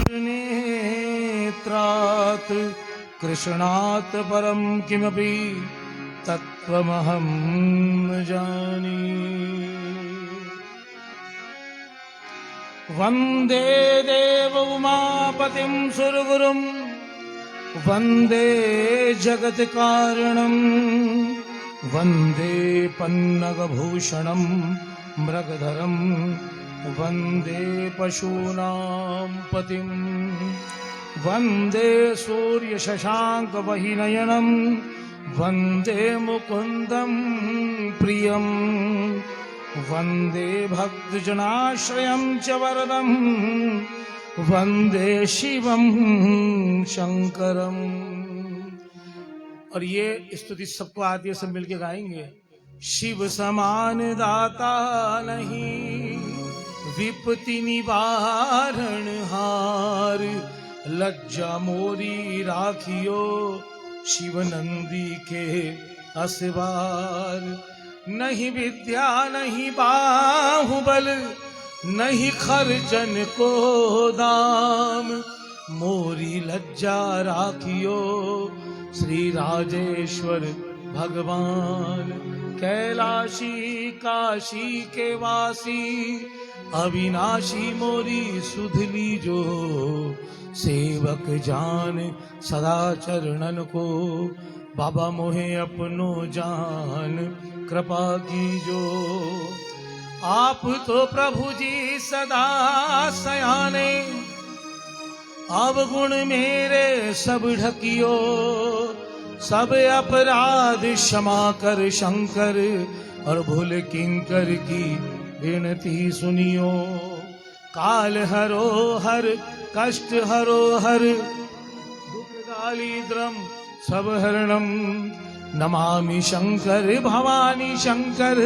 नेत्रात् कृष्णात् परं किमपि तत्त्वमहं न जाने। वन्दे देव उमापतिं सुरगुरुं वन्दे जगत्कारणं वन्दे पन्नगभूषणं मृगधरं वन्दे पशूनां पतिं वन्दे सूर्यशशाङ्कवहिनयनं वन्दे मुकुन्दं प्रियं वन्दे भक्तजनाश्रयं च वरदं वन्दे शिवं शंकरम। और ये स्तुति सबको आती है, सब मिलके गाएंगे। शिव समान दाता नहीं, विपत्ति निवारण हार, लज्जा मोरी राखियो शिव नंदी के असवार। नहीं विद्या नहीं बाहुबल, नहीं खर्जन को दाम, मोरी लज्जा राखियो श्री राजेश्वर भगवान। कैलाशी काशी के वासी, अविनाशी मोरी सुध लीजो, सेवक जान सदा चरणन को, बाबा मोहे अपनो जान कृपा कीजो। आप तो प्रभु जी सदा सयाने, अवगुण मेरे सब ढकियो, सब अपराध क्षमा कर शंकर, और भूल किंकर की विनती सुनियो। काल हरो हर, कष्ट हरो हर, दुख दारिद्र्यम सब हरणम, नमामि शंकर भवानी शंकर,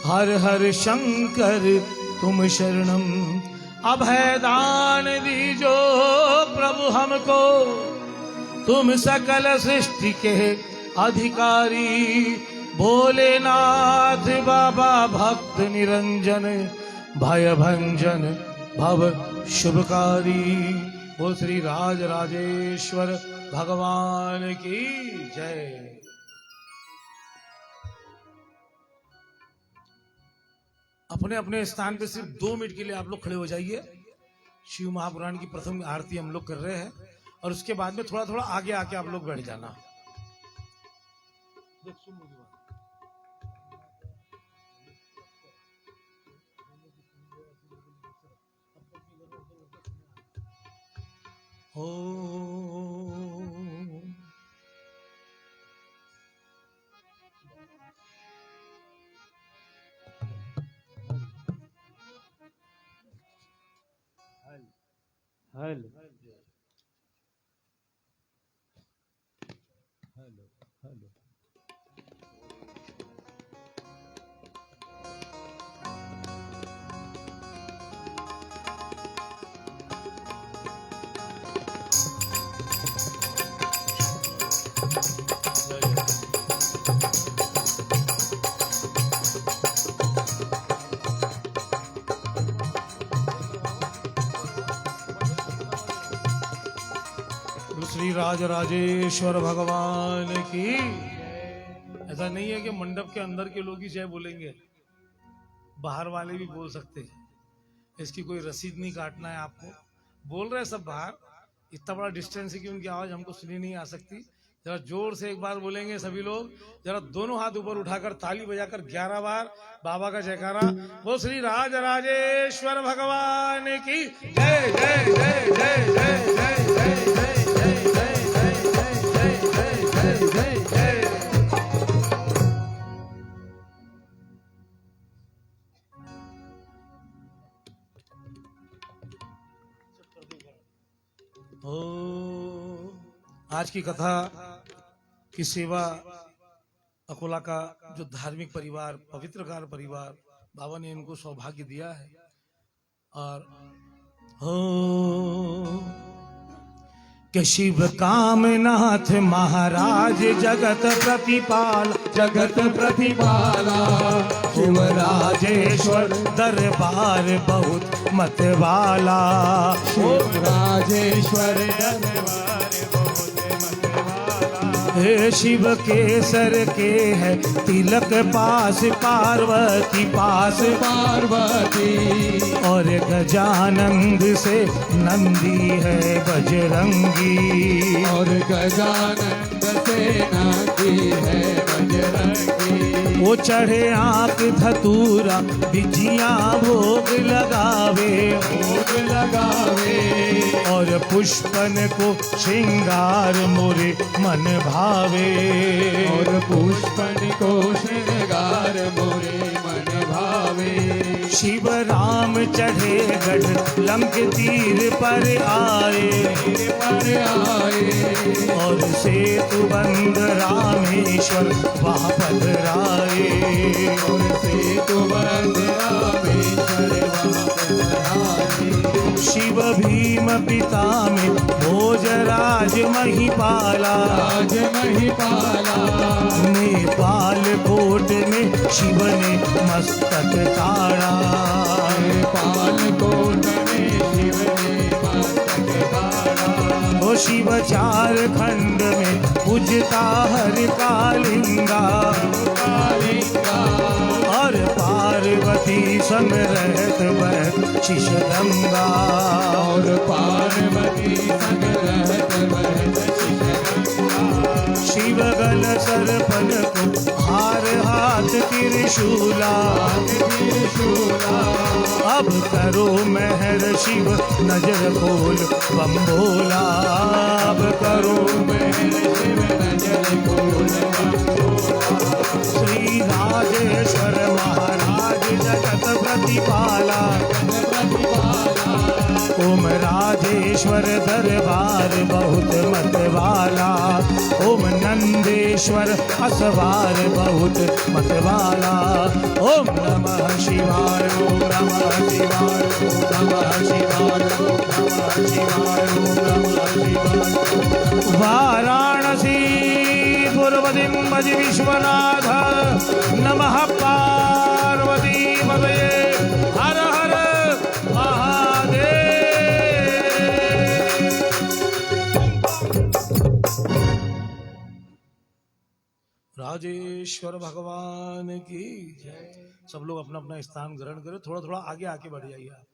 हर हर शंकर तुम शरणम। अभय दान दीजो प्रभु हमको, तुम सकल सृष्टि के अधिकारी। भोलेनाथ बाबा भक्त निरंजन, भय भंजन भव शुभकारी। वो श्री राज राजेश्वर भगवान की जय। अपने अपने स्थान पे सिर्फ 2 मिनट के लिए आप लोग खड़े हो जाइए। शिव महापुराण की प्रथम आरती हम लोग कर रहे हैं, और उसके बाद में थोड़ा थोड़ा आगे आके आप लोग बैठ जाना। ओ hello hello hello. Shri Raj Rajeshwar भगवान की। ऐसा नहीं है कि मंडप के अंदर के लोग ही जय बोलेंगे, बाहर वाले भी बोल सकते हैं। इसकी कोई रसीद नहीं काटना है आपको। बोल रहे हैं सब बाहर, इतना बड़ा डिस्टेंस है कि उनकी आवाज हमको सुनी नहीं आ सकती। जरा जोर से एक बार बोलेंगे सभी लोग, जरा दोनों हाथ ऊपर उठाकर ताली बजाकर 11 बार बाबा का जयकारा। वो श्री राज राजेश्वर भगवान की जय जय जय जय जय जय जय जय जय जय। आज की कथा की सेवा अकोला का जो धार्मिक परिवार, पवित्रकार परिवार, बाबा ने इनको सौभाग्य दिया है। और कि शिव कामनाथ महाराज जगत प्रतिपाल, जगत प्रतिपाला, शिवराजेश्वर दरबार बहुत मतवाला, शिवराजेश्वर दरबार बहुत मतवाला। हे शिव केसर के है तिलक पास पार्वती पास पार्वती, और गजानंद से नंदी है बजरंगी, और गजानंद से नंदी है बजरंगी। वो चढ़े आंख धतूरा बिजिया भोग लगावे, भोग लगावे, और पुष्पन को श्रृंगार मोरे मन भावे, और पुष्पन को श्रृंगार मोरे मन भावे। शिव राम चढ़े गढ़ लंक तीर पर आए, पर आए, और सेतु बंद रामेश्वर वहाँ पधराए, और सेतु बंद रामेश्वर वहाँ पधराए। शिव भीम पिता में भोजराज महिपाला, राज महिपाला, नेपाल कोट में शिव ने मस्तक ताड़ा, नेपाल कोट में शिव ने मस्तक ताड़ा। ओ शिव झारखंड में पूजता हर कालिंगा, कालिंगा, और पार्वती संग रहत बह शिश गंगा, और पार्वती संग रहत बहत शिशगंगा। शिव गल सरपन को हार हाथ त्रिशूला, त्रिशूला, अब करो मेहर शिव नजर खोल बम भोला, अब करो मेहर शिव नजर खोल बम भोला। श्री राजेश्वर महाराज जगत प्रतिपाला, ओम राजेश्वर दरबार बहुत मतवाला, ओम नंदेश्वर असवार बहुत मतवाला। ओम नमः शिवाय, ओम नमः शिवाय, ओम नमः शिवाय, ओम नमः शिवाय, ओम नमः शिवाय। वाराणसी गुरुपतिं भज विश्वनाथ, नमः पार्वती पतये, हर हर महादेव। राजेश्वर भगवान की जय। सब लोग अपना अपना स्थान ग्रहण करें, थोड़ा थोड़ा आगे आके बढ़ जाइए आप।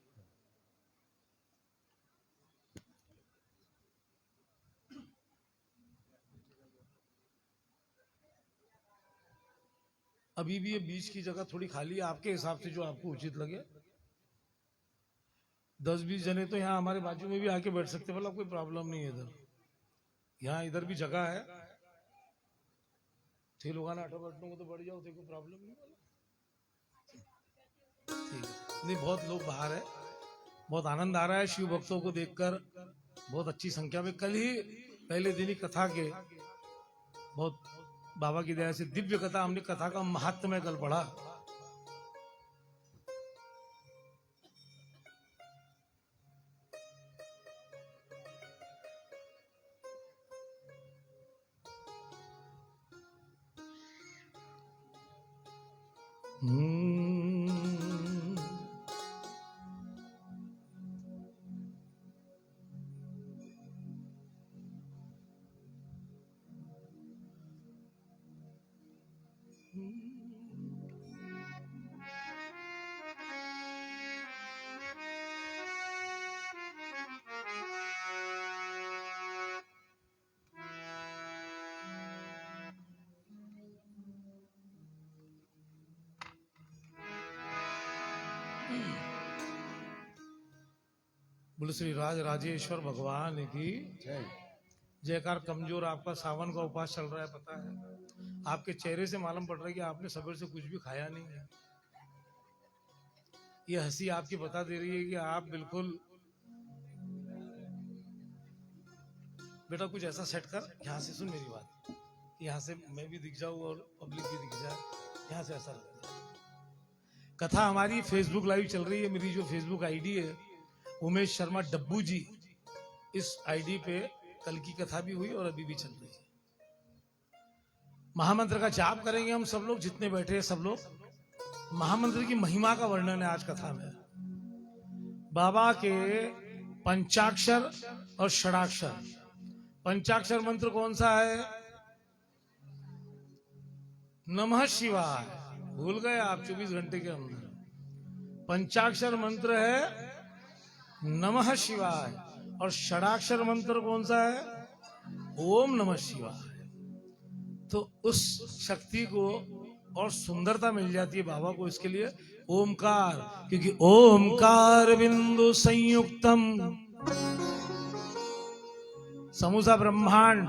अभी भी ये बीच की जगह थोड़ी खाली है, आपके हिसाब से जो आपको उचित लगे। 10-20 जने तो यहाँ हमारे बाजू में भी आके बैठ सकते हैं, मतलब कोई प्रॉब्लम नहीं है इधर। यहाँ इधर भी जगह है, थे लोग आठा बैठने को तो बढ़ जाओ, कोई प्रॉब्लम नहीं। ठीक है, नहीं बहुत लोग बाहर है, बहुत आनंद आ रहा है शिव भक्तों को देखकर, बहुत अच्छी संख्या में। कल ही पहले दिन ही कथा के बहुत बाबा की दया से दिव्य कथा, हमने कथा का महात्म्य कल पढ़ा। बोले श्री राज राजेश्वर भगवान की जय। जयकार। कमजोर आपका सावन का उपास चल रहा है, पता है, आपके चेहरे से मालूम पड़ रहा है कि आपने सवेर से कुछ भी खाया नहीं है। ये हंसी आपकी बता दे रही है कि आप बिल्कुल, बेटा कुछ ऐसा सेट कर, यहाँ से सुन मेरी बात, यहाँ से मैं भी दिख जाऊं और पब्लिक भी दिख जाए, यहाँ से ऐसा लगता। कथा हमारी फेसबुक लाइव चल रही है, मेरी जो फेसबुक आईडी है उमेश शर्मा डब्बू जी, इस आईडी पे कल की कथा भी हुई और अभी भी चल रही है। महामंत्र का जाप करेंगे हम सब लोग, जितने बैठे हैं सब लोग महामंत्र की महिमा का वर्णन है आज कथा में। बाबा के पंचाक्षर और षडाक्षर। पंचाक्षर मंत्र कौन सा है? नमः शिवाय। भूल गए आप 24 घंटे के अंदर। पंचाक्षर मंत्र है नमः शिवाय और षडाक्षर मंत्र कौन सा है? ओम नमः शिवाय। तो उस शक्ति को और सुंदरता मिल जाती है बाबा को, इसके लिए ओमकार, क्योंकि ओमकार बिंदु संयुक्तम समूचा ब्रह्मांड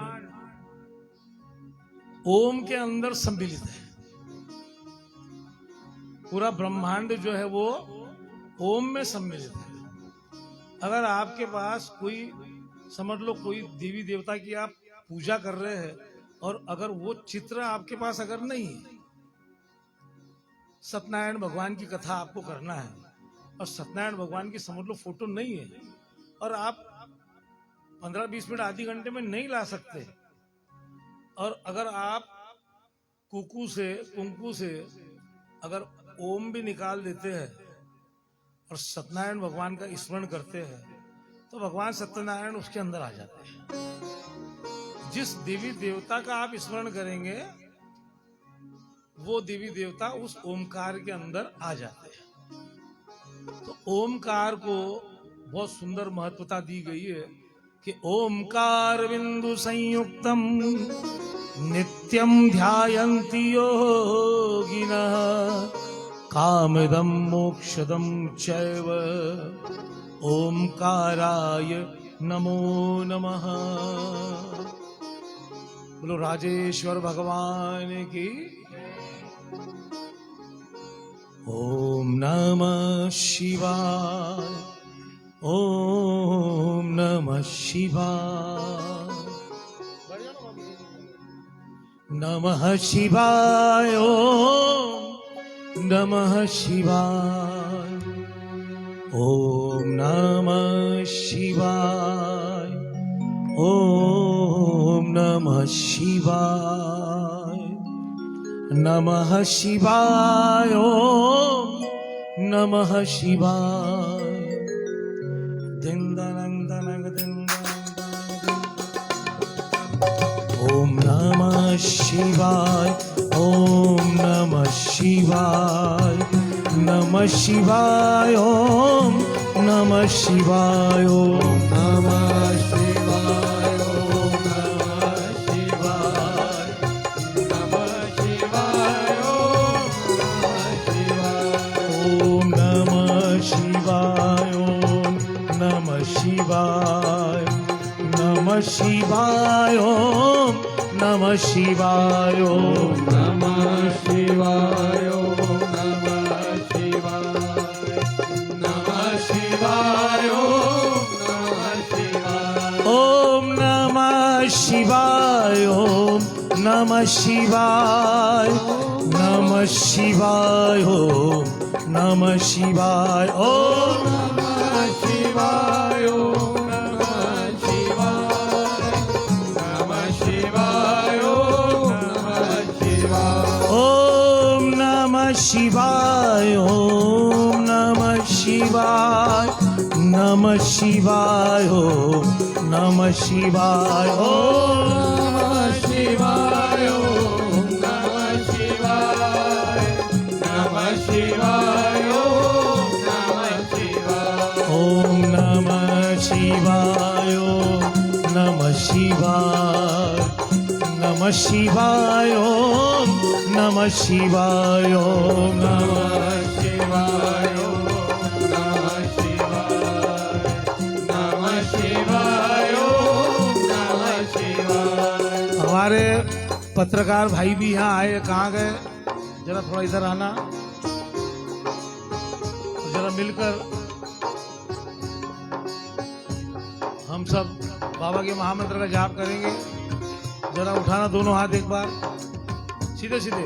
ओम के अंदर सम्मिलित है। पूरा ब्रह्मांड जो है वो ओम में सम्मिलित है। अगर आपके पास कोई, समझ लो कोई देवी देवता की आप पूजा कर रहे हैं और अगर वो चित्र आपके पास अगर नहीं है, सत्यनारायण भगवान की कथा आपको करना है और सत्यनारायण भगवान की समझ लो फोटो नहीं है और आप 15-20 मिनट आधे घंटे में नहीं ला सकते, और अगर आप कुंकू से अगर ओम भी निकाल देते हैं और सत्यनारायण भगवान का स्मरण करते हैं तो भगवान सत्यनारायण उसके अंदर आ जाते हैं। जिस देवी देवता का आप स्मरण करेंगे वो देवी देवता उस ओमकार के अंदर आ जाते हैं। तो ओमकार को बहुत सुंदर महत्वता दी गई है कि ओमकार बिंदु संयुक्तम नित्यम ध्यायन्ति योगिनः कामदम मोक्षदम चैव ओमकाराय नमो नमः। बोलो राजेश्वर भगवान की। ओम नमः शिवाय, ओम नमः शिवाय, नमः शिवाय, ओम नमः शिवाय, ओम नमः शिवाय, ओम नमः शिवाय, नमः शिवाय, ओम नमः शिवाय। ओम नमः शिवाय, ओम नमः शिवाय, नमः शिवाय, ओम नमः शिवाय, ओम नमः शिवाय, ओम नमः शिवाय, नमः शिवाय, ओम नमः शिवाय, ओम नमः शिवाय, नमः शिवाय, ओम नमः शिवाय, ओम नमः शिवाय, ओम नमः शिवाय, ओम नमः शिवाय, ओम नमः शिवाय, नमः शिवाय, ओम नमः शिवाय, ओम नमः शिवाय, ओम शिवाय, ओम नमः शिवाय, नमः शिवाय, ओम नमः शिवाय, ओम नमः शिवाय, ओम नमः शिवाय, नमः शिवाय, ओम नमः शिवाय, ओम नमः शिवाय, नमः शिवाय, ओम नमः शिवाय, ओम नमः शिवाय, नमः शिवाय, नमः शिवाय। हमारे पत्रकार भाई भी यहाँ आए, कहाँ गए? जरा थोड़ा इधर आना, जरा मिलकर हम सब बाबा के महामंत्र का जाप करेंगे। जरा उठाना दोनों हाथ एक बार, सीधे सीधे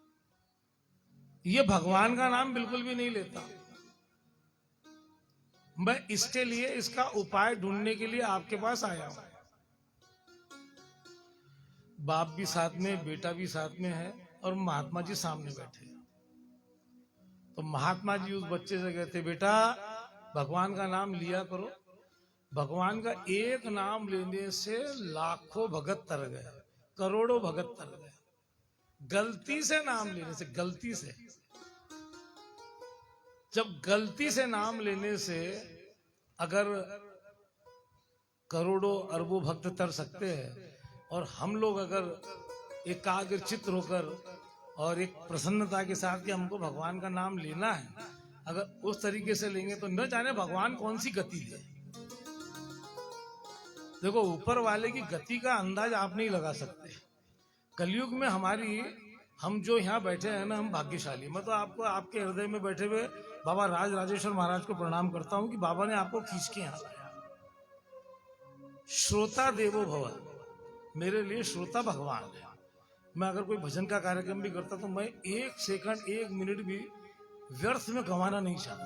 ये भगवान का नाम बिल्कुल भी नहीं लेता। मैं इसके लिए इसका उपाय ढूंढने के लिए आपके पास आया हूं। बाप भी साथ में, बेटा भी साथ में है और महात्मा जी सामने बैठे हैं। तो महात्मा जी उस बच्चे से कहते, बेटा भगवान का नाम लिया करो। भगवान का एक नाम लेने से लाखों भगत तर गए, करोड़ों भगत तर गए। गलती से नाम लेने से, गलती से, जब गलती से नाम लेने से अगर करोड़ों अरबों भक्त तर सकते हैं, और हम लोग अगर एकाग्र चित्त होकर और एक प्रसन्नता के साथ कि हमको भगवान का नाम लेना है, अगर उस तरीके से लेंगे तो न जाने भगवान कौन सी गति दे। देखो, ऊपर वाले की गति का अंदाज आप नहीं लगा सकते। कलयुग में हम जो यहाँ बैठे हैं ना, हम भाग्यशाली। मैं तो आपको आपके हृदय में बैठे हुए बाबा राज राजेश्वर महाराज को प्रणाम करता हूँ कि बाबा ने आपको खींच के यहाँ लाया। श्रोता देवो भव, मेरे लिए श्रोता भगवान है। मैं अगर कोई भजन का कार्यक्रम भी करता तो मैं 1 सेकंड 1 मिनट भी व्यर्थ में गंवाना नहीं चाहता।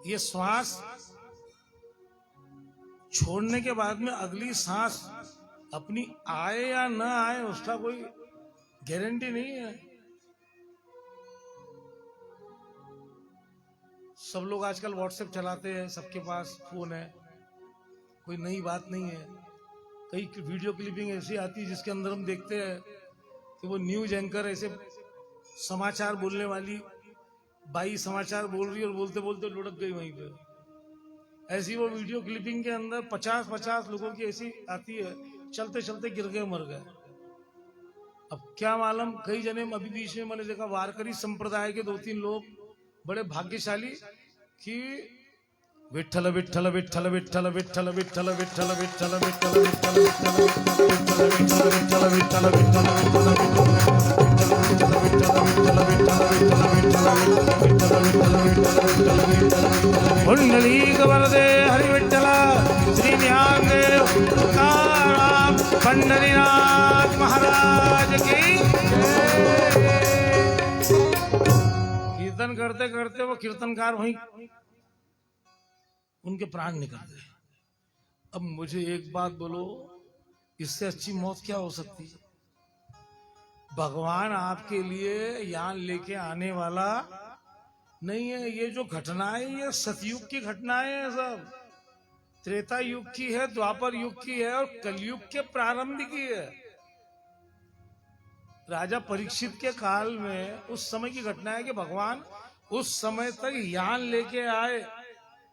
ये श्वास छोड़ने के बाद में अगली सांस अपनी आए या ना आए उसका कोई गारंटी नहीं है। सब लोग आजकल व्हाट्सएप चलाते हैं, सबके पास फोन है, कोई नई बात नहीं है। कई वीडियो क्लिपिंग ऐसी आती है जिसके अंदर हम देखते हैं कि वो न्यूज एंकर ऐसे समाचार बोलने वाली बाई समाचार बोल रही है और बोलते बोलते लुढ़क गई वहीं पे। ऐसी वो वीडियो क्लिपिंग के अंदर 50-50 लोगों की ऐसी आती है, चलते चलते गिर गए, मर गए। अब क्या मालूम, कई जने अभी बीच में मैंने देखा वारकरी संप्रदाय के 2-3 लोग बड़े भाग्यशाली कि विठ्ठल विठ्ठल विठ्ठल विठ्ठल विठ्ठल विठ्ठल विठ्ठल विठ्ठल विठ्ठल विठ्ठल विठ्ठल विठ्ठल पुंडलीक वरदे हरि विठ्ठल श्री ज्ञानदेव तुकाराम पंढरीनाथ महाराज की। कीर्तन करते करते वो कीर्तनकार वहीं उनके प्राण निकल गए। अब मुझे एक बात बोलो, इससे अच्छी मौत क्या हो सकती है? भगवान आपके लिए यान लेके आने वाला नहीं है। ये जो घटनाएं, ये सतयुग की घटनाएं हैं, सब त्रेता युग की है, द्वापर युग की है और कलयुग के प्रारंभ की है। राजा परीक्षित के काल में उस समय की घटना है कि भगवान उस समय तक यान लेके आए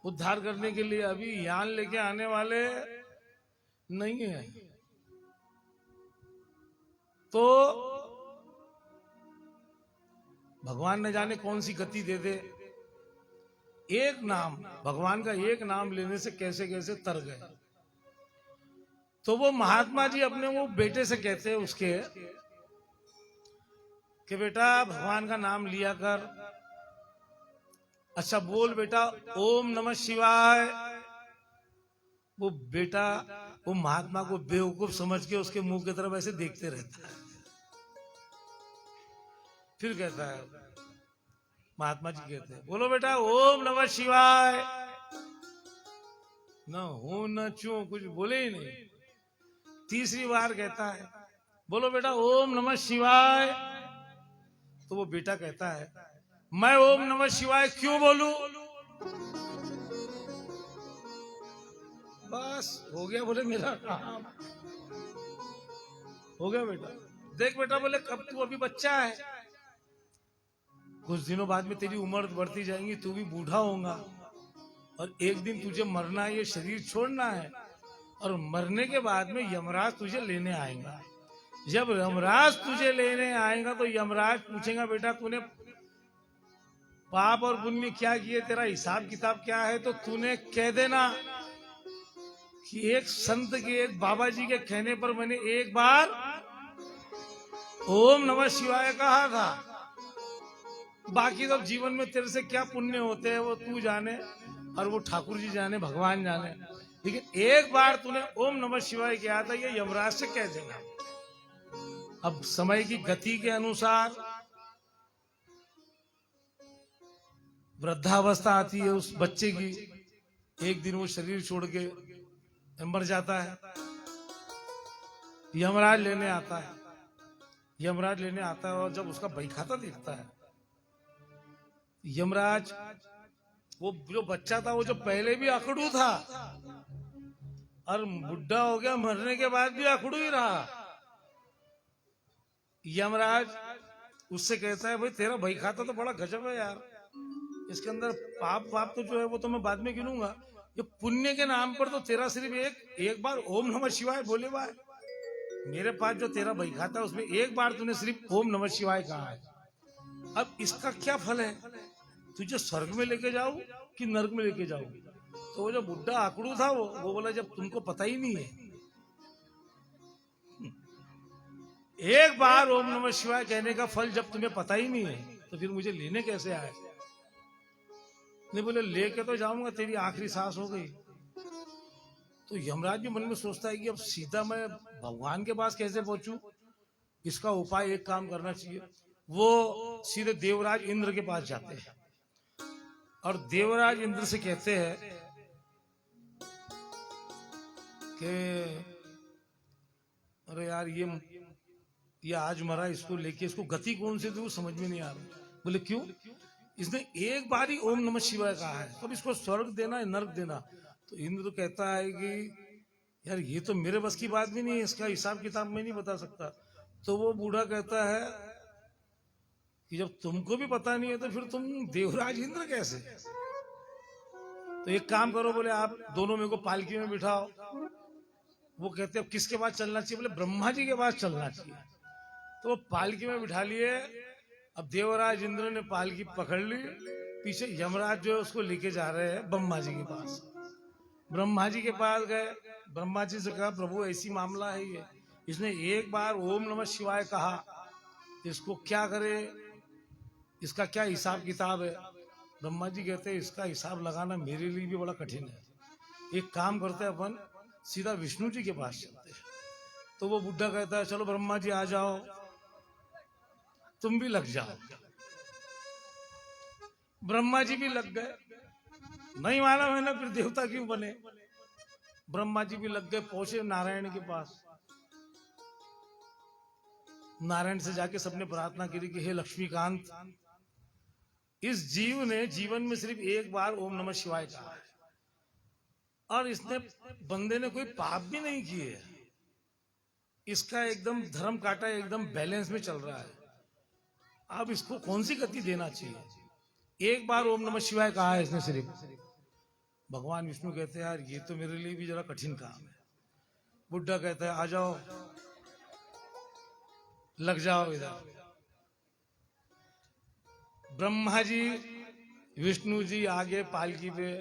उद्धार करने के लिए। अभी यान लेके आने वाले नहीं है। तो भगवान न जाने कौन सी गति दे दे। एक नाम, भगवान का एक नाम लेने से कैसे कैसे तर गए। तो वो महात्मा जी अपने वो बेटे से कहते हैं उसके कि बेटा भगवान का नाम लिया कर। अच्छा बोल बेटा ओम नमः शिवाय। वो बेटा वो महात्मा को बेवकूफ समझ के उसके मुंह की तरफ ऐसे देखते रहता है। फिर कहता है, महात्मा जी कहते हैं, बोलो बेटा ओम नमः शिवाय। न हूं न चूं, कुछ बोले ही नहीं। तीसरी बार कहता है, बोलो बेटा ओम नमः शिवाय। तो वो बेटा कहता है, मैं ओम नमः शिवाय क्यों बोलूं? बस हो गया, बोले मेरा काम हो गया। बेटा देख बेटा, बोले कब तू अभी बच्चा है, कुछ दिनों बाद में तेरी उम्र बढ़ती जाएंगी, तू भी बूढ़ा होगा और एक दिन तुझे मरना है, ये शरीर छोड़ना है। और मरने के बाद में यमराज तुझे लेने आएगा। जब यमराज तुझे लेने आएगा तो यमराज पूछेगा, बेटा तूने पाप और पुण्य क्या किए, तेरा हिसाब किताब क्या है? तो तूने कह देना कि एक संत के, एक बाबा जी के कहने पर मैंने एक बार ओम नमः शिवाय कहा था। बाकी तो जीवन में तेरे से क्या पुण्य होते हैं वो तू जाने और वो ठाकुर जी जाने, भगवान जाने। लेकिन एक बार तूने ओम नमः शिवाय किया था, ये यमराज से कह देना। अब समय की गति के अनुसार वृद्धावस्था आती है उस बच्चे की, एक दिन वो शरीर छोड़ के मर जाता है। यमराज लेने आता है, यमराज लेने आता है और जब उसका बही खाता देखता है, यमराज वो जो बच्चा था वो जो पहले भी अकड़ू था और बुढ़ा हो गया, मरने के बाद भी अकड़ू ही रहा। यमराज उससे कहता है भाई तेरा बही खाता तो बड़ा गजब है यार, इसके अंदर पाप तो जो है वो तो मैं बाद में गिनूंगा, ये पुण्य के नाम पर तो तेरा सिर्फ एक बार ओम नमः शिवाय बोले भाई, मेरे पास जो तेरा बही खाता है उसमें एक बार तूने सिर्फ ओम नमः शिवाय कहा है। अब इसका क्या फल है, तुझे स्वर्ग में लेके जाऊं कि नरक में लेके जाऊं? तो वो जो बुढ़ा आकड़ू था वो बोला जब तुमको पता ही नहीं है, एक बार ओम नमः शिवाय कहने का फल जब तुम्हें पता ही नहीं है तो फिर मुझे लेने कैसे आए? नहीं बोले लेके तो जाऊंगा, तेरी आखिरी सांस हो गई। तो यमराज भी मन में सोचता है कि अब सीधा मैं भगवान के पास कैसे पहुंचूं, इसका उपाय एक काम करना चाहिए। वो सीधे देवराज इंद्र के पास जाते हैं और देवराज इंद्र से कहते हैं कि अरे यार ये आज मरा, इसको लेके इसको गति कौन सी थी वो समझ में नहीं आ रहा। बोले क्यों? इसने एक बार ही ओम नमः शिवाय कहा है, तो इसको स्वर्ग देना है नरक देना? तो इंद्र कहता है कि यार ये तो मेरे बस की बात भी नहीं है, इसका हिसाब किताब मैं नहीं बता सकता। तो वो बूढ़ा कहता है कि जब तुमको भी पता नहीं है तो फिर तुम देवराज इंद्र कैसे? तो एक काम करो, बोले आप दोनों मेरे को पालकी में बिठाओ। वो कहते हैं किसके पास चलना चाहिए? बोले ब्रह्मा जी के पास चलना चाहिए। तो वो पालकी में बिठा लिए। अब देवराज इंद्र ने पालकी पकड़ ली, पीछे यमराज जो है उसको लेके जा रहे हैं ब्रह्मा जी के पास। ब्रह्मा जी के पास गए, ब्रह्मा जी से कहा प्रभु ऐसी मामला है ये, इसने एक बार ओम नमः शिवाय कहा, इसको क्या करे, इसका क्या हिसाब किताब है? ब्रह्मा जी कहते हैं इसका हिसाब लगाना मेरे लिए भी बड़ा कठिन है, एक काम करते हैं अपन सीधा विष्णु जी के पास चलते हैं। तो वो बुढ़ा कहता है चलो ब्रह्मा जी आ जाओ, तुम भी लग जाओ। ब्रह्मा जी भी लग गए, नहीं माना मैंने फिर देवता क्यों बने। ब्रह्मा जी भी लग गए, पहुंचे नारायण के पास। नारायण से जाके सबने प्रार्थना की कि हे लक्ष्मीकांत, इस जीव ने जीवन में सिर्फ एक बार ओम नमः शिवाय कहा है और इसने बंदे ने कोई पाप भी नहीं किए, इसका एकदम धर्म काटा एकदम बैलेंस में चल रहा है, अब इसको कौन सी गति देना चाहिए? एक बार ओम नमः शिवाय कहा है इसने सिर्फ। भगवान विष्णु कहते हैं यार ये तो मेरे लिए भी जरा कठिन काम है। बुढ़ा कहता है आ जाओ, लग जाओ इधर। ब्रह्मा जी विष्णु जी आगे पालकी पे,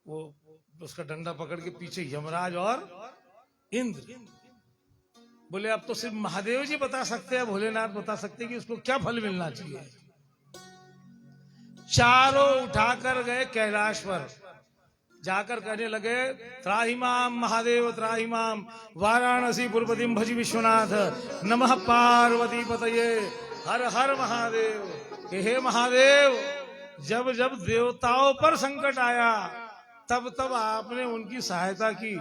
वो उसका डंडा पकड़ के पीछे यमराज और इंद्र। बोले अब तो सिर्फ महादेव जी बता सकते हैं, भोलेनाथ बता सकते हैं कि उसको क्या फल मिलना चाहिए। चारों उठाकर गए कैलाश पर, जाकर कहने लगे त्राहिमाम महादेव त्राहिमाम वाराणसी पुरपतिम भजी विश्वनाथ नमः पार्वती पतये हर हर महादेव। कि हे महादेव, जब जब देवताओं पर संकट आया तब तब आपने उनकी सहायता की,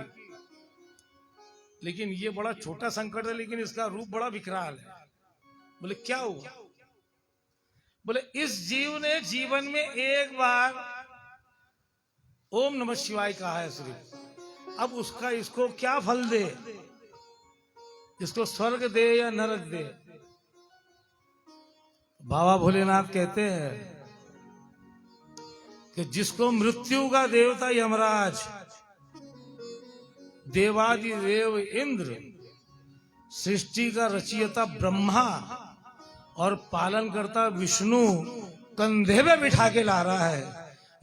लेकिन ये बड़ा छोटा संकट है, लेकिन इसका रूप बड़ा विकराल है। बोले क्या हुआ? बोले इस जीव ने जीवन में एक बार ओम नमः शिवाय कहा है सिर्फ, अब उसका इसको क्या फल दे, इसको स्वर्ग दे या नरक दे? बाबा भोलेनाथ कहते हैं कि जिसको मृत्यु का देवता यमराज, देवादि देव इंद्र, सृष्टि का रचयिता ब्रह्मा और पालन करता विष्णु कंधे में बिठा के ला रहा है,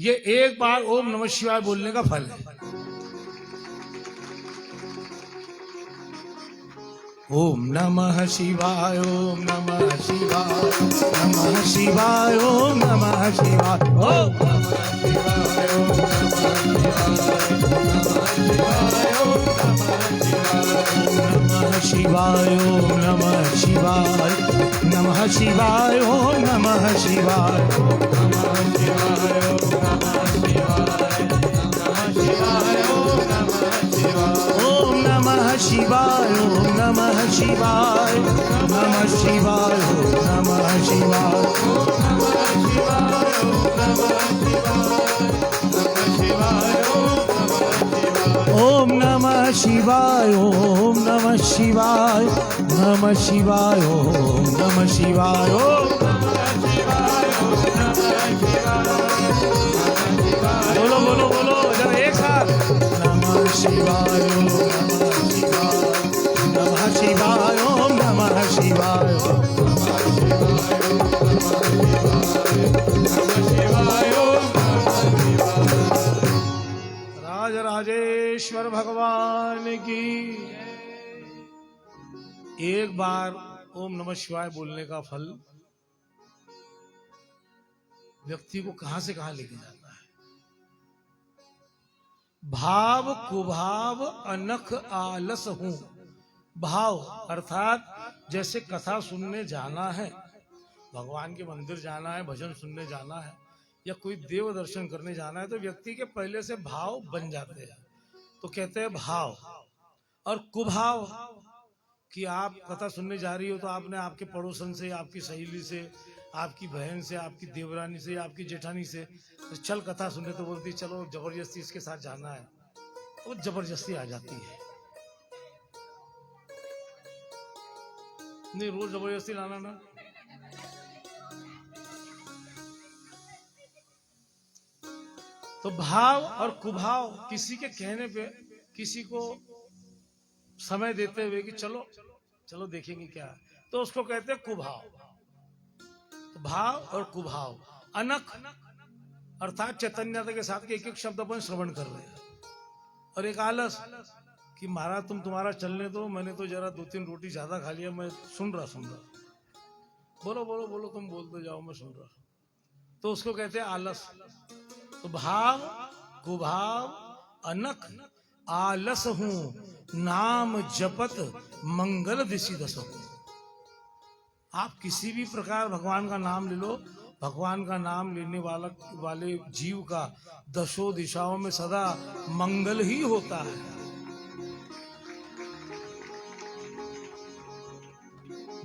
ये एक बार ओम नमः शिवाय बोलने का फल है। ओम नमः शिवाय, ओम नमः शिवाय, नमः शिवाय, ओम नमः शिवाय, ओम नमः शिवाय, ओम नमः शिवाय, ओम नमः शिवाय, ओम नमः शिवाय, शिवाय नमः शिवाय ओम नमः शिवाय नमः शिवाय ओम नमः शिवाय ओम नमः शिवाय ओम नमः शिवाय नमः शिवाय ओम नमः शिवाय ओम नमः शिवाय नमः शिवाय ओम नमः शिवाय ओम बोलो बोलो बोलो जरा एक साथ नमः शिवाय ओम नमः शिवाय ओम नमः शिवाय राज राजेश्वर भगवान की एक बार ओम नमः शिवाय बोलने का फल व्यक्ति को कहां से कहां लेके जाता है। भाव कुभाव अनख आलस हूं। भाव अर्थात जैसे कथा सुनने जाना है, भगवान के मंदिर जाना है, भजन सुनने जाना है या कोई देव दर्शन करने जाना है तो व्यक्ति के पहले से भाव बन जाते हैं, तो कहते हैं भाव। और कुभाव कि आप कथा सुनने जा रही हो तो आपने आपके पड़ोसन से, आपकी सहेली से, आपकी बहन से, आपकी देवरानी से, आपकी जेठानी से तो चल कथा सुनने, तो बोलती चलो जबरदस्ती इसके साथ जाना है, तो जबरदस्ती आ जाती है। नहीं रोज जबरदस्ती लाना ना। तो भाव और कुभाव किसी के कहने पे किसी को समय देते हुए कि चलो चलो देखेंगे क्या है, तो उसको कहते हैं कुभाव। तो भाव और कुभाव। अनख अर्थात चैतन्यता के साथ एक एक शब्द अपन श्रवण कर रहे हैं। और एक आलस कि महाराज तुम तुम्हारा चलने दो, मैंने तो जरा 2-3 रोटी ज्यादा खा लिया, मैं सुन रहा। बोलो बोलो बोलो तुम बोलते जाओ, मैं सुन रहा। तो उसको कहते हैं आलस। तो भाव कुभाव अनख आलस हूं, नाम जपत मंगल दिशि दस हूं। आप किसी भी प्रकार भगवान का नाम ले लो, भगवान का नाम लेने वाले जीव का दशों दिशाओं में सदा मंगल ही होता है।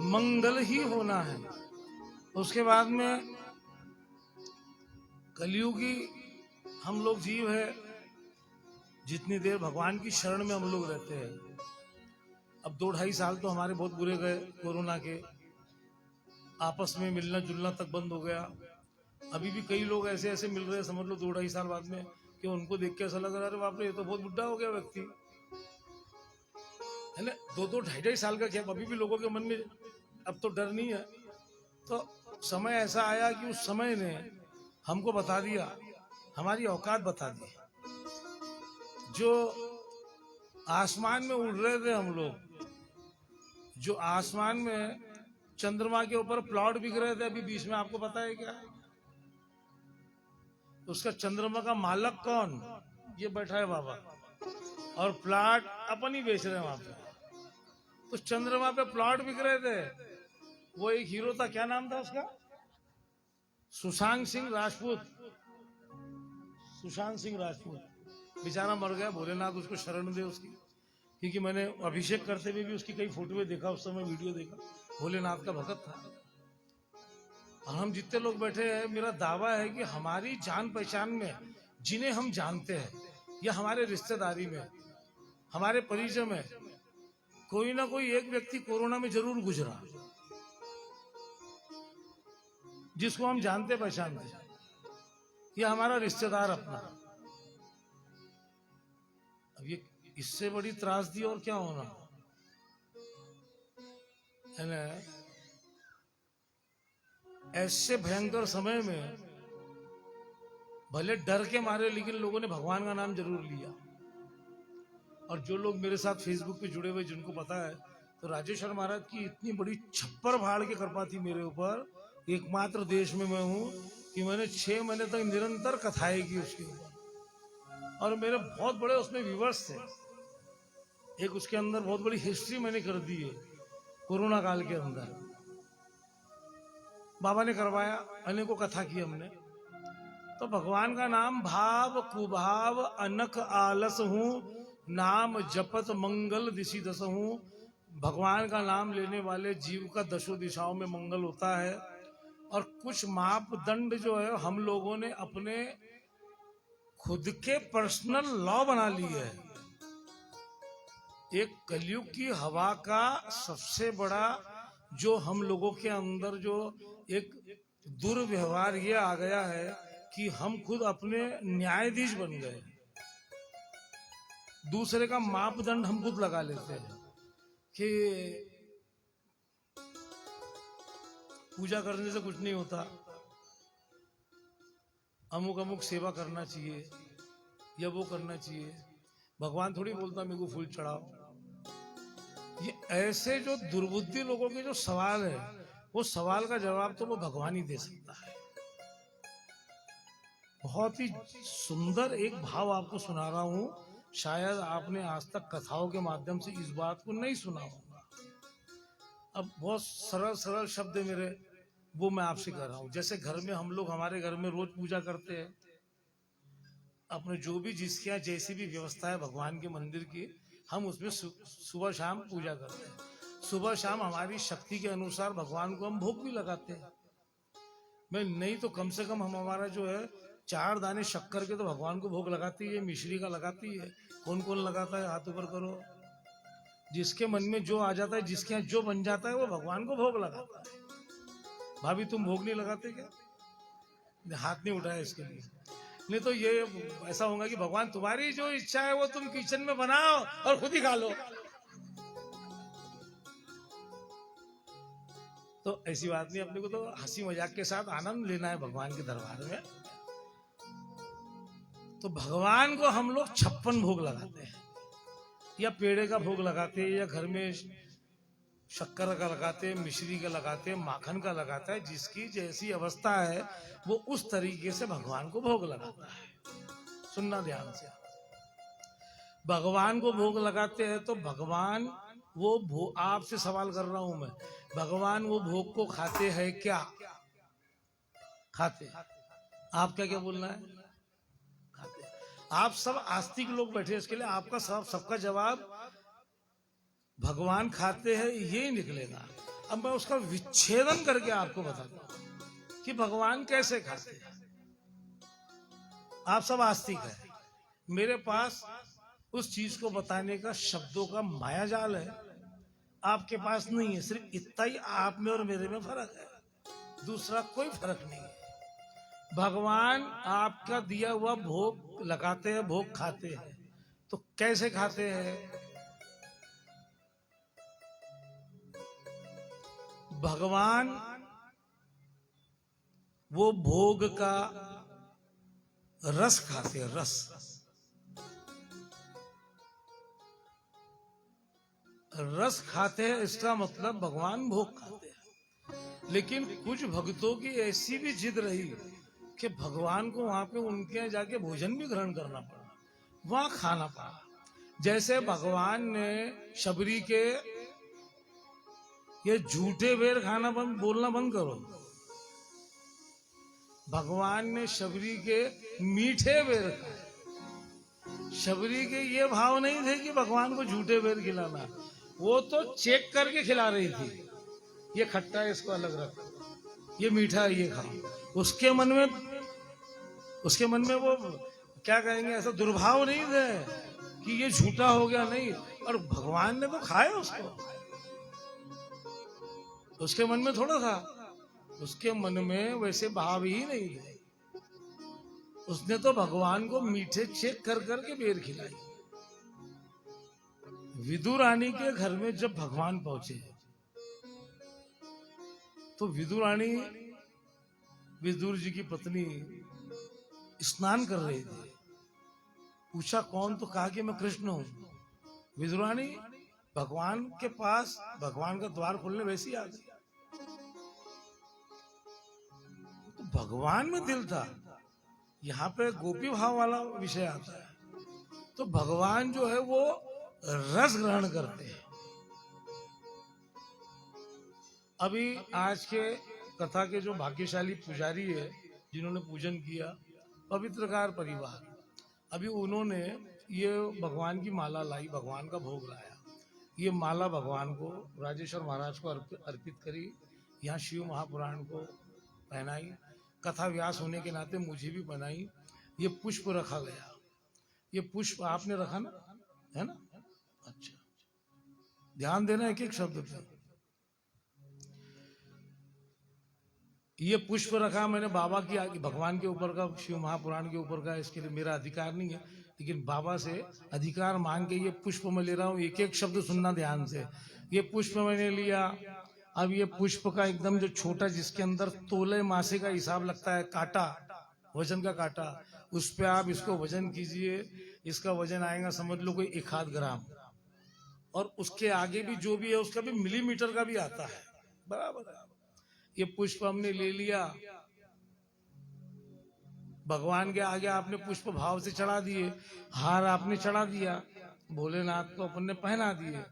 मंगल ही होना है। उसके बाद में कलियुगी हम लोग जीव है, जितनी देर भगवान की शरण में हम लोग रहते हैं। अब 2-2.5 साल तो हमारे बहुत बुरे गए कोरोना के, आपस में मिलना जुलना तक बंद हो गया। अभी भी कई लोग ऐसे ऐसे मिल रहे हैं, समझ लो 2-2.5 साल बाद में, कि उनको देख के ऐसा लग रहा है अरे बाप रे ये तो बहुत बुढ़ा हो गया व्यक्ति है ना। 2-2-2.5 साल का क्या, अभी भी लोगों के मन में अब तो डर नहीं है। तो समय ऐसा आया कि उस समय ने हमको बता दिया, हमारी औकात बता दी। जो आसमान में उड़ रहे थे हम लोग, जो आसमान में चंद्रमा के ऊपर प्लॉट बिक रहे थे अभी बीच में, आपको पता है क्या? उसका चंद्रमा का मालक कौन? ये बैठा है बाबा, और प्लॉट अपन ही बेच रहे हैं वहां पे। तो चंद्रमा पे प्लॉट बिक रहे थे। वो एक हीरो था, क्या नाम था उसका? सुशांत सिंह राजपूत। सुशांत सिंह राजपूत बेचारा मर गया, भोलेनाथ उसको शरण दे उसकी। क्योंकि मैंने अभिषेक करते हुए भी उसकी कई फोटो देखा, उस समय वीडियो देखा। भोलेनाथ का भक्त था। और हम जितने लोग बैठे हैं, मेरा दावा है कि हमारी जान पहचान में जिन्हें हम जानते हैं या हमारे रिश्तेदारी में, हमारे परिचय में कोई ना कोई एक व्यक्ति कोरोना में जरूर गुजरा, जिसको हम जानते पहचानते, या हमारा रिश्तेदार अपना। अब ये इससे बड़ी त्रासदी और क्या होना है ना। ऐसे भयंकर समय में भले डर के मारे, लेकिन लोगों ने भगवान का नाम जरूर लिया। और जो लोग मेरे साथ फेसबुक पे जुड़े हुए, जिनको पता है, तो राजेश्वर महाराज की इतनी बड़ी छप्पर फाड़ के कृपा थी मेरे ऊपर। एकमात्र देश में मैं हूं कि मैंने 6 महीने तक निरंतर कथाएं की उसके ऊपर, और मेरे बहुत बड़े उसमें व्यूवर्स थे। एक उसके अंदर बहुत बड़ी हिस्ट्री मैंने कर दी है। कोरोना काल के अंदर बाबा ने करवाया, अनेकों कथा की हमने। तो भगवान का नाम भाव कुभाव अनक आलस हूं, नाम जपत मंगल दिशि दस हूं। भगवान का नाम लेने वाले जीव का दशों दिशाओं में मंगल होता है। और कुछ मापदंड जो है हम लोगों ने अपने खुद के पर्सनल लॉ बना लिए है। एक कलयुग की हवा का सबसे बड़ा जो हम लोगों के अंदर जो एक दुर्व्यवहार ये आ गया है कि हम खुद अपने न्यायाधीश बन गए। दूसरे का मापदंड हम खुद लगा लेते हैं कि पूजा करने से कुछ नहीं होता, अमुक अमुक सेवा करना चाहिए या वो करना चाहिए। भगवान थोड़ी बोलता मेरे को फूल चढ़ाओ। ये ऐसे जो दुर्बुद्धि लोगों के जो सवाल है, वो सवाल का जवाब तो वो भगवान ही दे सकता है। बहुत ही सुंदर एक भाव आपको सुना रहा हूं, शायद आपने आज तक कथाओं के माध्यम से इस बात को नहीं सुना होगा। अब बहुत सरल सरल शब्द मेरे वो मैं आपसे कर रहा हूं। जैसे घर में हम लोग हमारे घर में रोज पूजा करते हैं, अपने जो भी जिसके यहाँ जैसी भी व्यवस्था है भगवान के मंदिर की, हम उसमें सुबह शाम पूजा करते हैं। सुबह शाम हमारी शक्ति के अनुसार भगवान को हम भोग भी लगाते हैं। मैं नहीं तो कम से कम हम हमारा जो है 4 दाने शक्कर के तो भगवान को भोग लगाती है, मिश्री का लगाती है। कौन कौन लगाता है हाथ ऊपर करो। जिसके मन में जो आ जाता है, जिसके यहाँ जो बन जाता है वो भगवान को भोग लगाता है। भाभी तुम भोग नहीं लगाते क्या? हाथ नहीं उठाया इसके लिए। नहीं तो ये ऐसा होगा कि भगवान तुम्हारी जो इच्छा है वो तुम किचन में बनाओ और खुद ही खा लो। तो ऐसी बात नहीं, अपने को तो हंसी मजाक के साथ आनंद लेना है भगवान के दरबार में। तो भगवान को हम लोग 56 भोग लगाते हैं, या पेड़े का भोग लगाते हैं, या घर में शक्कर का लगाते हैं, मिश्री का लगाते हैं, माखन का लगाता है। जिसकी जैसी अवस्था है वो उस तरीके से भगवान को भोग लगाता है। सुनना ध्यान से। भगवान को भोग लगाते हैं तो भगवान वो आपसे सवाल कर रहा हूं मैं, भगवान वो भोग को खाते हैं क्या? खाते। आप क्या क्या बोलना है? खाते। आप सब आस्तिक लोग बैठे, इसके लिए आपका सबका जवाब भगवान खाते हैं ये ही निकलेगा। अब मैं उसका विच्छेदन करके आपको बताता हूं कि भगवान कैसे खाते हैं। आप सब आस्तिक है, मेरे पास उस चीज को बताने का शब्दों का माया जाल है, आपके पास नहीं है। सिर्फ इतना ही आप में और मेरे में फर्क है, दूसरा कोई फर्क नहीं है। भगवान आपका दिया हुआ भोग लगाते हैं, भोग खाते हैं। तो कैसे खाते हैं? भगवान वो भोग का रस खाते हैं, रस। रस खाते हैं इसका मतलब भगवान भोग खाते हैं। लेकिन कुछ भक्तों की ऐसी भी जिद रही कि भगवान को वहां पे उनके यहाँ जाके भोजन भी ग्रहण करना पड़ा, वहां खाना पड़ा। जैसे भगवान ने शबरी के ये झूठे बेर खाना बोलना बंद करो। भगवान ने शबरी के मीठे बेर खाए। शबरी के ये भाव नहीं थे कि भगवान को झूठे बेर खिलाना, वो तो चेक करके खिला रही थी। ये खट्टा है इसको अलग रखो, ये मीठा है ये खाओ। उसके मन में वो क्या कहेंगे, ऐसा दुर्भाव नहीं थे कि ये झूठा हो गया, नहीं। और भगवान ने तो खाया उसको, उसके मन में थोड़ा था, उसके मन में वैसे भाव ही नहीं थे। उसने तो भगवान को मीठे चेक कर करके बेर खिलाई। विदुर रानी के घर में जब भगवान पहुंचे तो विदुर रानी, विदुर जी की पत्नी, स्नान कर रही थी। पूछा कौन? तो कहा कि मैं कृष्ण हूं। विदुर रानी भगवान के पास, भगवान का द्वार खोलने वैसी आ गई। तो भगवान में दिल था। यहाँ पे गोपी भाव वाला विषय आता है। तो भगवान जो है वो रस ग्रहण करते हैं। अभी आज के कथा के जो भाग्यशाली पुजारी है जिन्होंने पूजन किया, पवित्रकार परिवार, अभी उन्होंने ये भगवान की माला लाई, भगवान का भोग लाया। ये माला भगवान को राजेश्वर महाराज को अर्पित करी, यहाँ शिव महापुराण को पहनाई, कथा व्यास होने के नाते मुझे भी पहनाई। ये पुष्प रखा गया, ये पुष्प आपने रखा ना, है ना? अच्छा, ध्यान देना एक एक शब्द पे। ये पुष्प रखा मैंने बाबा की, भगवान के ऊपर का, शिव महापुराण के ऊपर का, इसके लिए मेरा अधिकार नहीं है, लेकिन बाबा से अधिकार मांग के ये पुष्प मैं ले रहा हूँ। एक एक शब्द सुनना ध्यान से। ये पुष्प मैंने लिया। अब ये पुष्प का एकदम जो छोटा, जिसके अंदर तोले मासे का हिसाब लगता है, कांटा, वजन का कांटा, उस पे आप इसको वजन कीजिए। इसका वजन आएगा समझ लो कोई 1 ग्राम, और उसके आगे भी जो भी है उसका भी मिलीमीटर का भी आता है, बराबर है। ये पुष्प हमने ले लिया, भगवान के आगे आपने पुष्प भाव से चढ़ा दिए, हार आपने चढ़ा दिया, भोलेनाथ को अपन ने पहना दिए।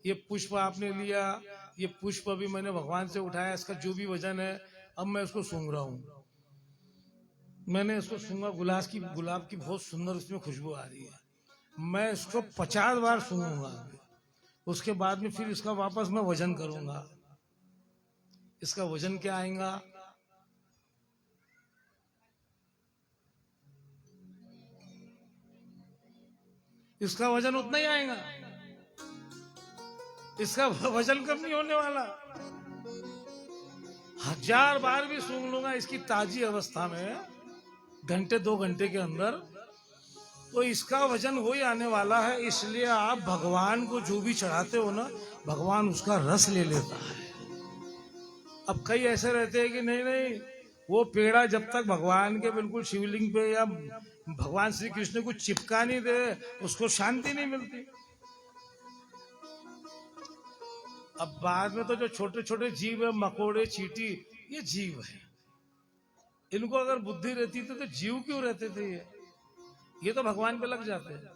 ये पुष्प आपने लिया, ये पुष्प अभी मैंने भगवान से उठाया, इसका जो भी वजन है अब मैं इसको सूंघ रहा हूँ। मैंने इसको सूंघा, गुलाब की बहुत सुंदर इसमें खुशबू आ रही है। मैं इसको 50 बार सूंघूंगा, उसके बाद में फिर इसका वापस मैं वजन करूंगा। इसका वजन क्या आएगा? इसका वजन उतना ही आएगा, इसका वजन कम नहीं होने वाला। 1000 बार भी सूंघ लूंगा इसकी ताजी अवस्था में, घंटे 2 घंटे के अंदर, तो इसका वजन वही आने वाला है। इसलिए आप भगवान को जो भी चढ़ाते हो ना, भगवान उसका रस ले लेता है। अब कई ऐसे रहते हैं कि नहीं नहीं, वो पेड़ा जब तक भगवान के बिल्कुल शिवलिंग पे या भगवान श्री कृष्ण को चिपका नहीं दे, उसको शांति नहीं मिलती। अब बाद में तो जो छोटे छोटे जीव है, मकोड़े, चींटी, ये जीव है। इनको अगर बुद्धि रहती तो जीव क्यों रहते थे? ये तो भगवान पे लग जाते हैं।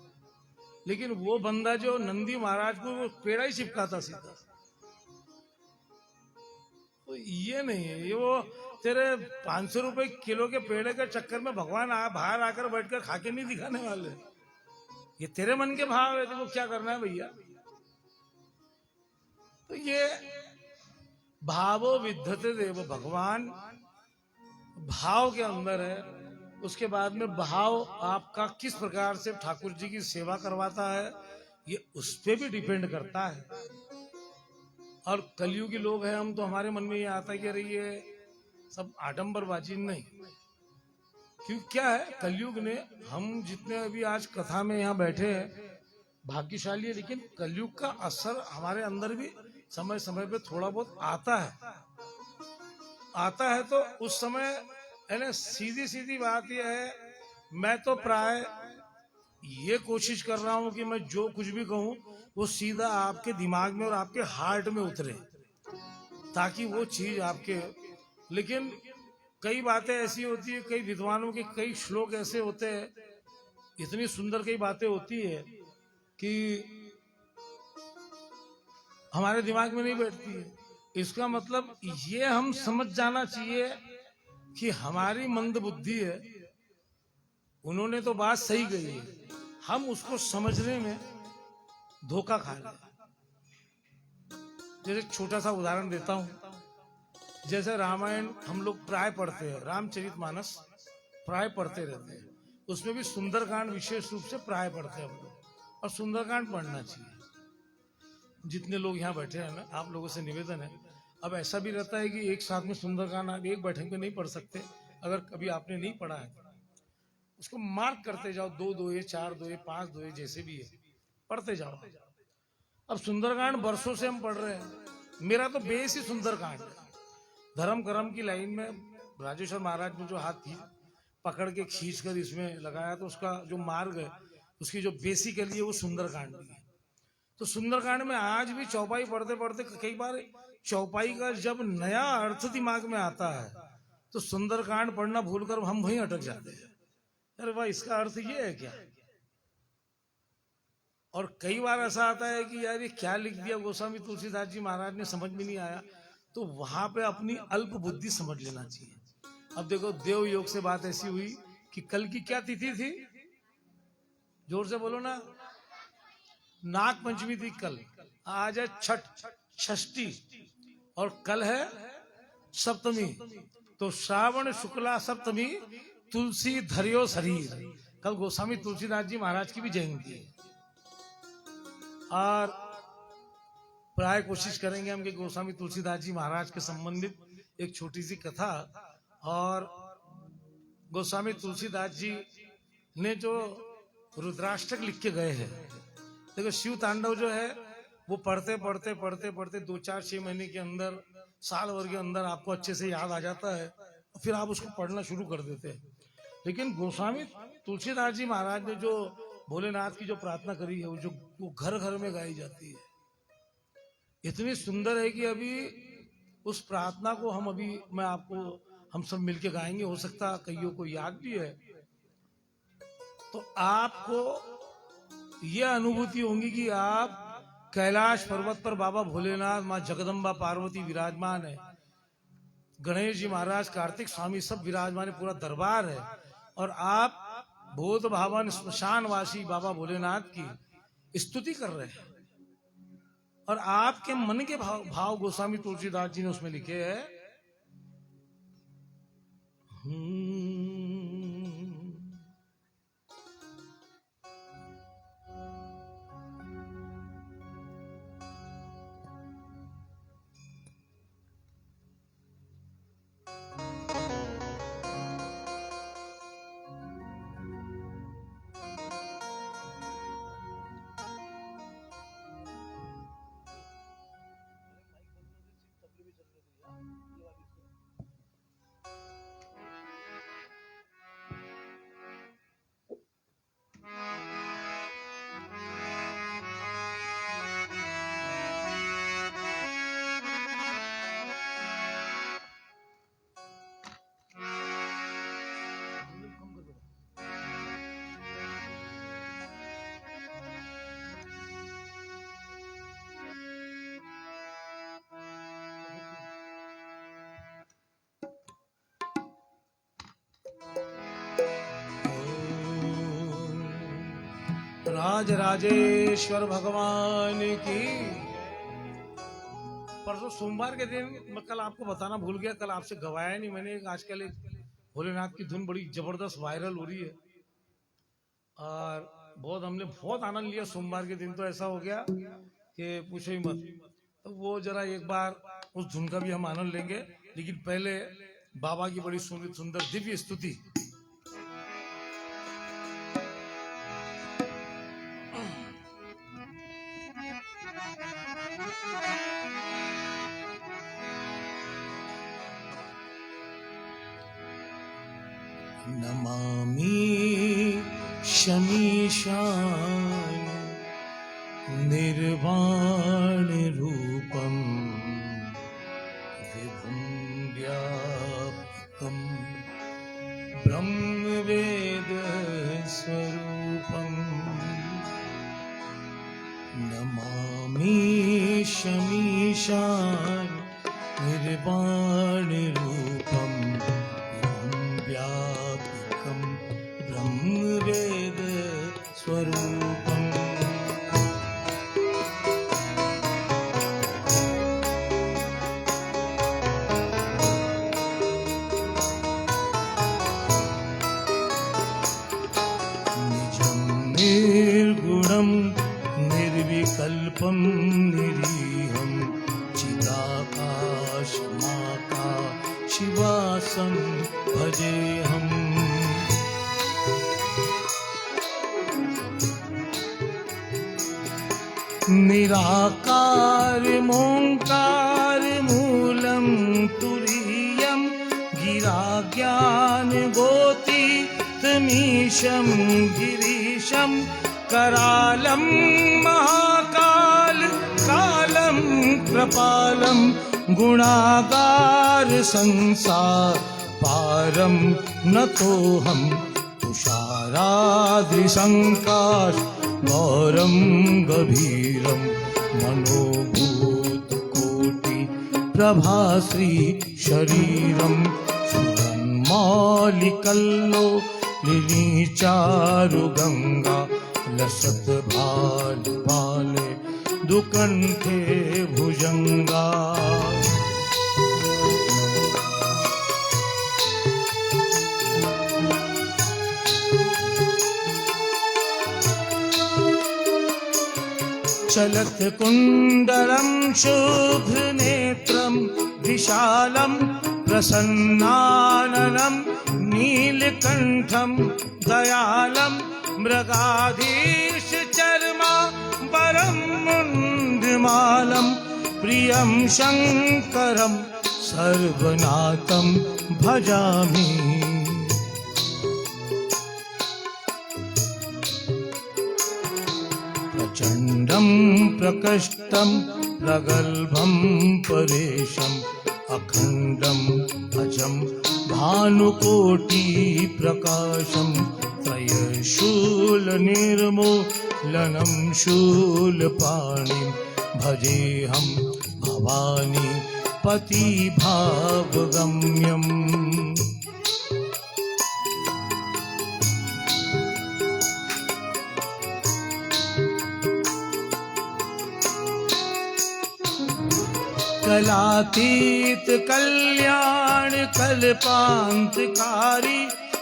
लेकिन वो बंदा जो नंदी महाराज को वो पेड़ा ही चिपकाता सीधा, तो ये नहीं है। ये वो तेरे 500 रुपए किलो के पेड़े के चक्कर में भगवान बाहर आकर बैठकर खा के नहीं दिखाने वाले। ये तेरे मन के भाव है, तो क्या करना है भैया? तो ये भावो विद्धते देव, भगवान भाव के अंदर है। उसके बाद में भाव आपका किस प्रकार से ठाकुर जी की सेवा करवाता है, ये उस पे भी डिपेंड करता है। और कलयुगी लोग हैं हम, तो हमारे मन में ये आता है कि अरे ये सब आडंबरबाजी नहीं। क्यों, क्या है कलयुग ने, हम जितने अभी आज कथा में यहाँ बैठे हैं भाग्यशाली है, लेकिन कलयुग का असर हमारे अंदर भी समय समय पे थोड़ा बहुत आता है। तो उस समय है ना, सीधी सीधी बात यह है, मैं तो प्राय ये कोशिश कर रहा हूं कि मैं जो कुछ भी कहूं वो सीधा आपके दिमाग में और आपके हार्ट में उतरे, ताकि वो चीज आपके। लेकिन कई बातें ऐसी होती है, कई विद्वानों के कई श्लोक ऐसे होते हैं, इतनी सुंदर कई बातें होती है कि हमारे दिमाग में नहीं बैठती है। इसका मतलब ये हम समझ जाना चाहिए कि हमारी मंद बुद्धि है, उन्होंने तो बात सही कही है, हम उसको समझने में धोखा खा रहे। जैसे छोटा सा उदाहरण देता हूं, जैसे रामायण हम लोग प्राय पढ़ते हैं, रामचरितमानस प्राय पढ़ते रहते हैं, उसमें भी सुंदरकांड विशेष रूप से प्राय पढ़ते हैं हम लोग, और सुंदरकांड पढ़ना चाहिए। जितने लोग यहाँ बैठे हैं ना, आप लोगों से निवेदन है, अब ऐसा भी रहता है कि एक साथ में सुंदरकांड आप एक बैठक में नहीं पढ़ सकते। अगर कभी आपने नहीं पढ़ा है उसको मार्क करते जाओ, 2 दोहे, 4 दोहे, 5 दोहे, जैसे भी है पढ़ते जाओ। अब सुंदरकांड बरसों से हम पढ़ रहे हैं, मेरा तो बेस ही सुंदरकांड है। धर्म कर्म की लाइन में राजेश्वर महाराज ने जो हाथ पकड़ के खींच कर इसमें लगाया, तो उसका जो मार्ग है, उसकी जो बेसिकली है वो सुंदरकांड है। तो सुंदरकांड में आज भी चौपाई पढ़ते पढ़ते कई बार चौपाई का जब नया अर्थ दिमाग में आता है, तो सुंदरकांड पढ़ना भूलकर हम वहीं अटक जाते हैं। अरे भाई, इसका अर्थ ये है क्या? और कई बार ऐसा आता है कि यार ये क्या लिख दिया गोस्वामी तुलसीदास जी महाराज ने, समझ में नहीं आया। तो वहां पे अपनी अल्प बुद्धि समझ लेना चाहिए। अब देखो देव योग से बात ऐसी हुई कि कल की क्या तिथि थी, जोर से बोलो ना, नाग पंचमी थी कल, आज है छठ षष्ठी और कल है सप्तमी। तो श्रावण शुक्ला सप्तमी तुलसी धरियो शरीर, कल गोस्वामी तुलसीदास जी महाराज की भी जयंती है। और प्राय कोशिश करेंगे हम कि गोस्वामी तुलसीदास जी महाराज के संबंधित एक छोटी सी कथा। और गोस्वामी तुलसीदास जी ने जो रुद्राष्टक लिख के गए हैं, देखो शिव तांडव जो है वो पढ़ते पढ़ते पढ़ते पढ़ते 2-4-6 महीने के अंदर, साल भर के अंदर आपको अच्छे से याद आ जाता है, फिर आप उसको पढ़ना शुरू कर देते हैं। लेकिन गोस्वामी तुलसीदास जी महाराज ने जो भोलेनाथ की जो प्रार्थना करी है, वो घर घर में गाई जाती है, इतनी सुंदर है कि अभी उस प्रार्थना को हम सब मिलके गाएंगे। हो सकता कईयों को याद भी है, तो आपको यह अनुभूति होगी कि आप कैलाश पर्वत पर बाबा भोलेनाथ, माँ जगदम्बा पार्वती विराजमान है, गणेश जी महाराज, कार्तिक स्वामी सब विराजमान है, पूरा दरबार है, और आप भूत भावन श्मशानवासी बाबा भोलेनाथ की स्तुति कर रहे हैं। और आपके मन के भाव गोस्वामी तुलसीदास जी ने उसमें लिखे हैं। राज राजेश्वर भगवान की। परसों सोमवार के दिन मैं कल आपको बताना भूल गया, कल आपसे गवाया नहीं मैंने। आजकल एक भोलेनाथ की धुन बड़ी जबरदस्त वायरल हो रही है और हमने बहुत आनंद लिया। सोमवार के दिन तो ऐसा हो गया कि पूछो ही मत। तो वो जरा एक बार उस धुन का भी हम आनंद लेंगे, लेकिन पहले बाबा की बड़ी सुंदर दिव्य स्तुति। नमामि शमीशान निर्वाण रूपम विभुं व्यापकं ब्रह्मवेद स्वरूपम। नमामि शमीशान निर्वाण रूपम व्यापकं ब्रह्मवेद स्वरूपम। निजं निर्गुणं निर्विकल्पं निरीहं चिदाकाशमाकाशिवासं भजेऽहम्। निराकारमोङ्कार मूलं तुरीयं गिराज्ञानगोतीतमीशं गिरीशं करालं महाकाल कालं कृपालं गुणागार संसार पारं नतोऽहं तुषाराद्रिसङ्काश गौरं गभीरं मनोभूतकोटि प्रभाश्री शरीरम सुरन्मौलिकल्लो लिली चारु गंगा लसत भाल भाले दुकंठे भुजंगा। चलत कुंडलम शुभ्र नेत्रम विशालम प्रसन्नाननम नीलकंठम दयालम मृगाधीश चर्मा वरम मुंडमालम प्रियम शंकरम सर्वनाथम भजामि। प्रचंडम प्रकष्टम प्रगल्भम परेशम अखंडम अजम भानुकोटि प्रकाशम त्रयशूल निर्मूलनम शूलपाणिं भजेऽहं भवानी पति भावगम्यम्। कलातीत कल्याण कल्पांतकारी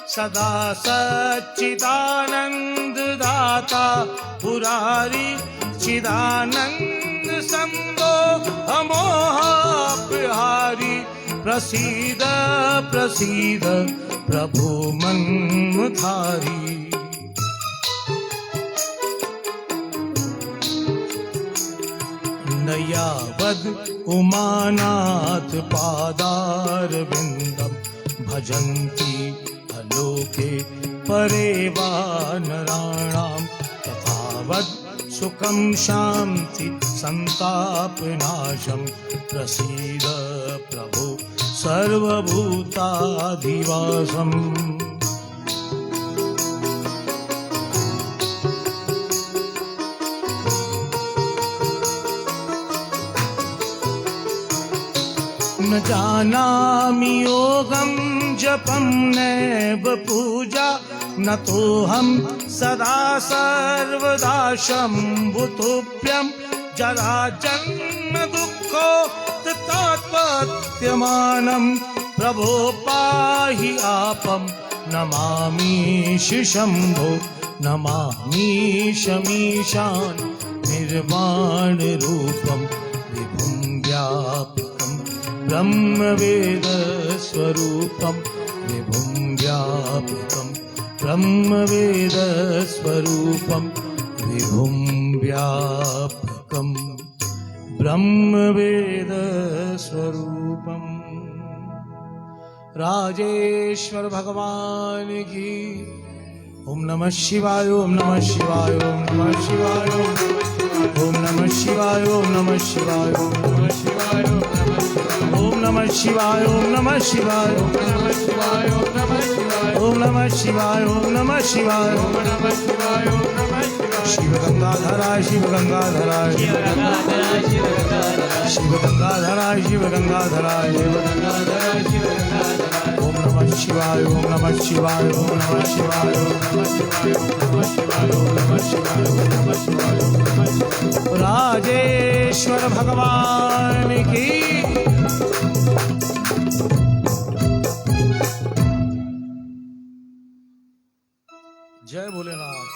सदा सच्चिदानंद दाता पुरारी चिदानंद संगो अमोहापहारी प्रसीद प्रसीद प्रभु मन्मथारी। नयावद उमानाथ पादार विंदम भजन्ति अलोके परे वा नराणां तथावद सुखं शांति संतापनाशं प्रसीद प्रभु सर्वभूताधिवासम्। न जानामि योगं जपं नैव पूजा न तोऽहं सदा सर्वदा शम्भुतुभ्यं जरा जन्म दुःखोत्तात्पत्यमानं प्रभो पाहि आपं नमामीश शम्भो नमामीशमीशान् निर्वाणरूपं विभुं व्यापकं ब्रह्मवेद स्वरूपं विभुं व्यापकं ब्रह्मवेद स्वरूपं विभुं व्यापकं ब्रह्मवेद स्वरूपं। राजेश्वर भगवान की। ओम नमः शिवाय ओम नमः शिवाय ओम नमः शिवाय ओम नमः शिवाय ओम नमः शिवाय ओम नमः शिवाय ओम नमः शिवाय ओम नमः शिवाय ओम नमः शिवाय ओम नमः शिवाय ओम नमः शिवाय ओम नमः शिवाय ओम नमः शिवाय। शिव गंगाधराय शिव गंगाधराय शिव गंगाधराय शिव गंगाधराय शिव गंगाधराय शिव गंगाधराय शिव गंगाधराय। ओम नमः शिवाय ओम नमः शिवाय ओम नमः शिवाय ओम नमः शिवाय ओम नमः शिवाय ओम नमः शिवाय ओम नमः शिवाय ओम नमः शिवाय। राजेश्वर भगवान की। जय भोलेनाथ।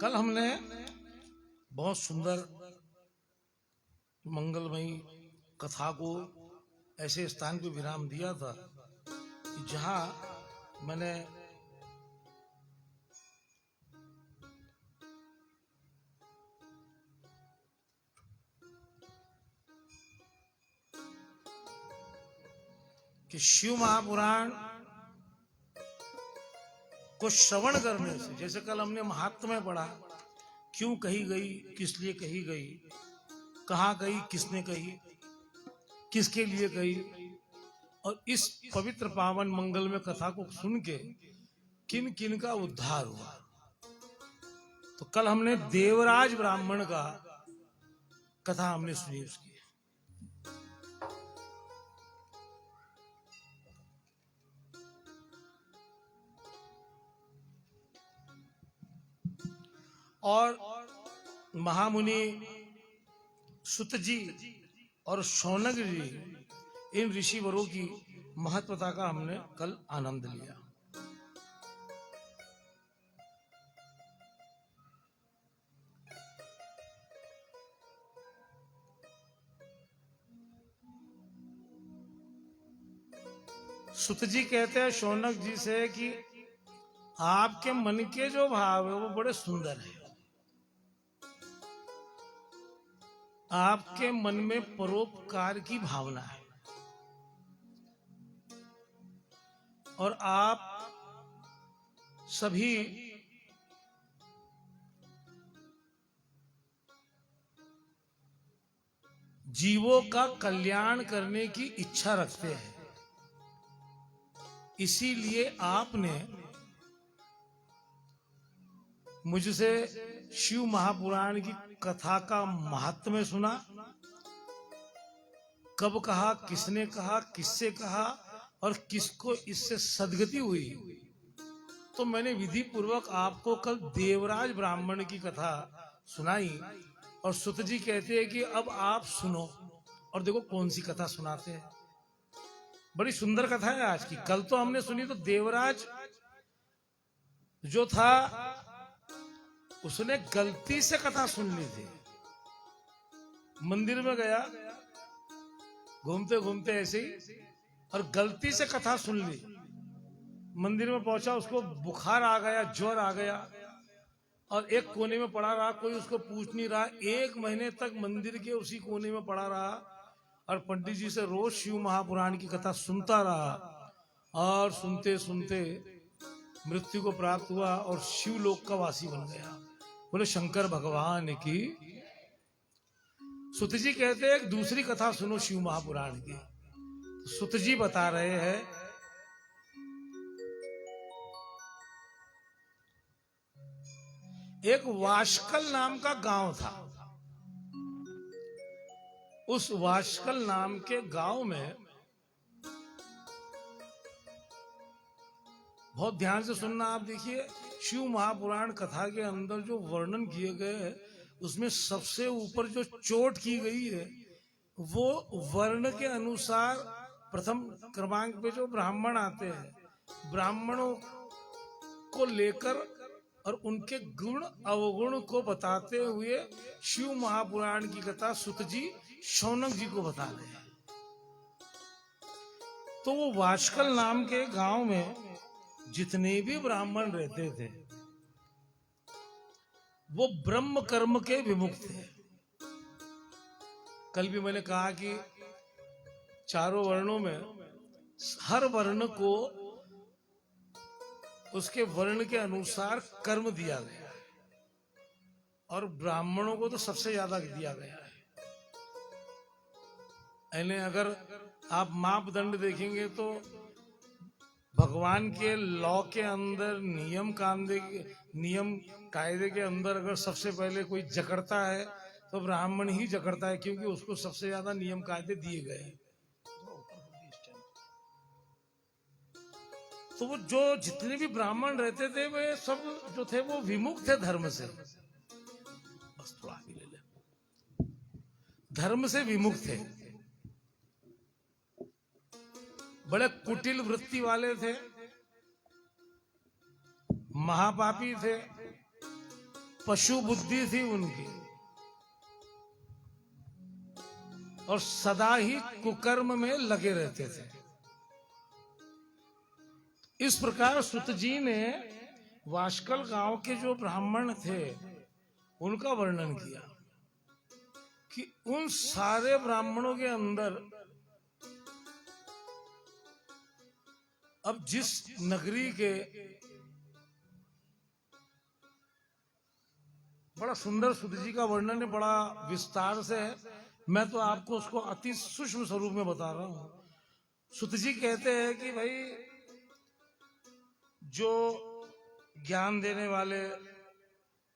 कल हमने बहुत सुंदर मंगलमयी कथा को ऐसे स्थान पे विराम दिया था कि जहां मैंने कि शिव महापुराण को श्रवण करने से, जैसे कल हमने महात्म्य में पढ़ा, क्यों कही गई, किस लिए कही गई, कहाँ गई, किसने कही, किसके लिए कही, और इस पवित्र पावन मंगल में कथा को सुन के किन किन का उद्धार हुआ। तो कल हमने देवराज ब्राह्मण का कथा हमने सुनी उसकी। और महामुनि सुत जी और शौनक जी, इन ऋषिवरों की महत्वता का हमने कल आनंद लिया। सुत जी कहते हैं शौनक जी से कि आपके मन के जो भाव है वो बड़े सुंदर है। आपके मन में परोपकार की भावना है और आप सभी जीवों का कल्याण करने की इच्छा रखते हैं। इसीलिए आपने मुझसे शिव महापुराण की कथा का महात्म्य सुना, कब कहा, किसने कहा, किससे कहा और किसको इससे सद्गति हुई, तो मैंने विधि पूर्वक आपको कल देवराज ब्राह्मण की कथा सुनाई। और सुत जी कहते हैं कि अब आप सुनो, और देखो कौन सी कथा सुनाते हैं। बड़ी सुंदर कथा है आज की। कल तो हमने सुनी तो देवराज जो था उसने गलती से कथा सुन ली थी। मंदिर में गया घूमते घूमते ऐसे ही, और गलती से कथा सुन ली। मंदिर में पहुंचा, उसको बुखार आ गया, ज्वर आ गया, और एक कोने में पड़ा रहा, कोई उसको पूछ नहीं रहा। 1 महीने तक मंदिर के उसी कोने में पड़ा रहा और पंडित जी से रोज शिव महापुराण की कथा सुनता रहा, और सुनते सुनते मृत्यु को प्राप्त हुआ और शिवलोक का वासी बन गया। बोले शंकर भगवान की। सुत जी कहते हैं एक दूसरी कथा सुनो शिव महापुराण की। तो सुत जी बता रहे हैं एक वाशकल नाम का गांव था। उस वाशकल नाम के गांव में, बहुत ध्यान से सुनना आप, देखिए शिव महापुराण कथा के अंदर जो वर्णन किए गए हैं उसमें सबसे ऊपर जो चोट की गई है वो वर्ण के अनुसार प्रथम क्रमांक पे जो ब्राह्मण आते हैं, ब्राह्मणों को लेकर और उनके गुण अवगुण को बताते हुए शिव महापुराण की कथा सुत जी शौनक जी को बता रहे हैं। तो वो वाशकल नाम के गांव में जितने भी ब्राह्मण रहते थे वो ब्रह्म कर्म के विमुख थे। कल भी मैंने कहा कि चारों वर्णों में हर वर्ण को उसके वर्ण के अनुसार कर्म दिया गया है, और ब्राह्मणों को तो सबसे ज्यादा दिया गया है। यानी अगर आप मापदंड देखेंगे तो भगवान के लॉ के अंदर, नियम कायदे के अंदर अगर सबसे पहले कोई जकड़ता है तो ब्राह्मण ही जकड़ता है, क्योंकि उसको सबसे ज्यादा नियम कायदे दिए गए हैं। तो वो जो जितने भी ब्राह्मण रहते थे वे सब जो थे वो विमुख थे धर्म से। बस थोड़ा आगे ले ले। धर्म से विमुख थे, बड़े कुटिल वृत्ति वाले थे, महापापी थे, पशु बुद्धि थी उनकी, और सदा ही कुकर्म में लगे रहते थे। इस प्रकार सुत जी ने वाशकल गांव के जो ब्राह्मण थे उनका वर्णन किया कि उन सारे ब्राह्मणों के अंदर अब जिस नगरी के बड़ा सुंदर सुत जी का वर्णन है, बड़ा विस्तार से है। मैं तो आपको उसको अति सूक्ष्म स्वरूप में बता रहा हूं। सुत जी कहते हैं कि भाई जो ज्ञान देने वाले,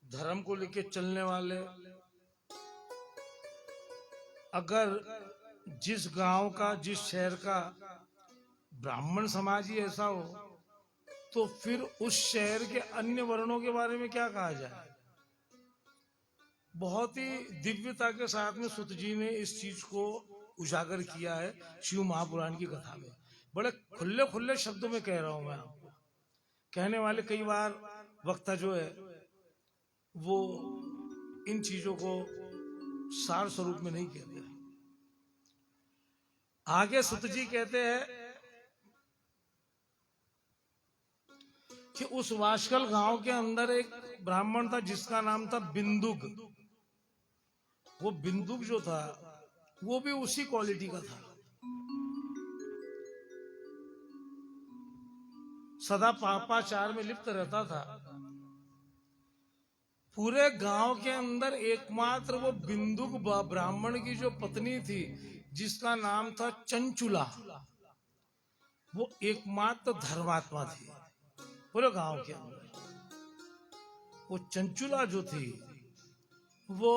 धर्म को लेके चलने वाले, अगर जिस गांव का, जिस शहर का ब्राह्मण समाज ही ऐसा हो, तो फिर उस शहर के अन्य वर्णों के बारे में क्या कहा जाए। बहुत ही दिव्यता के साथ में सुत जी ने इस चीज को उजागर किया है शिव महापुराण की कथा में। बड़े खुले खुले शब्दों में कह रहा हूं मैं आपको। कहने वाले कई बार वक्ता जो है वो इन चीजों को सार स्वरूप में नहीं कहते। आगे सुत जी कहते हैं कि उस वाशकल गांव के अंदर एक ब्राह्मण था जिसका नाम था बिंदुक। वो बिंदुक जो था वो भी उसी क्वालिटी का था, सदा पापाचार में लिप्त रहता था। पूरे गांव के अंदर एकमात्र वो बिंदुक ब्राह्मण की जो पत्नी थी जिसका नाम था चंचुला, वो एकमात्र धर्मात्मा थी पूरे गांव के अंदर। वो चंचुला जो थी वो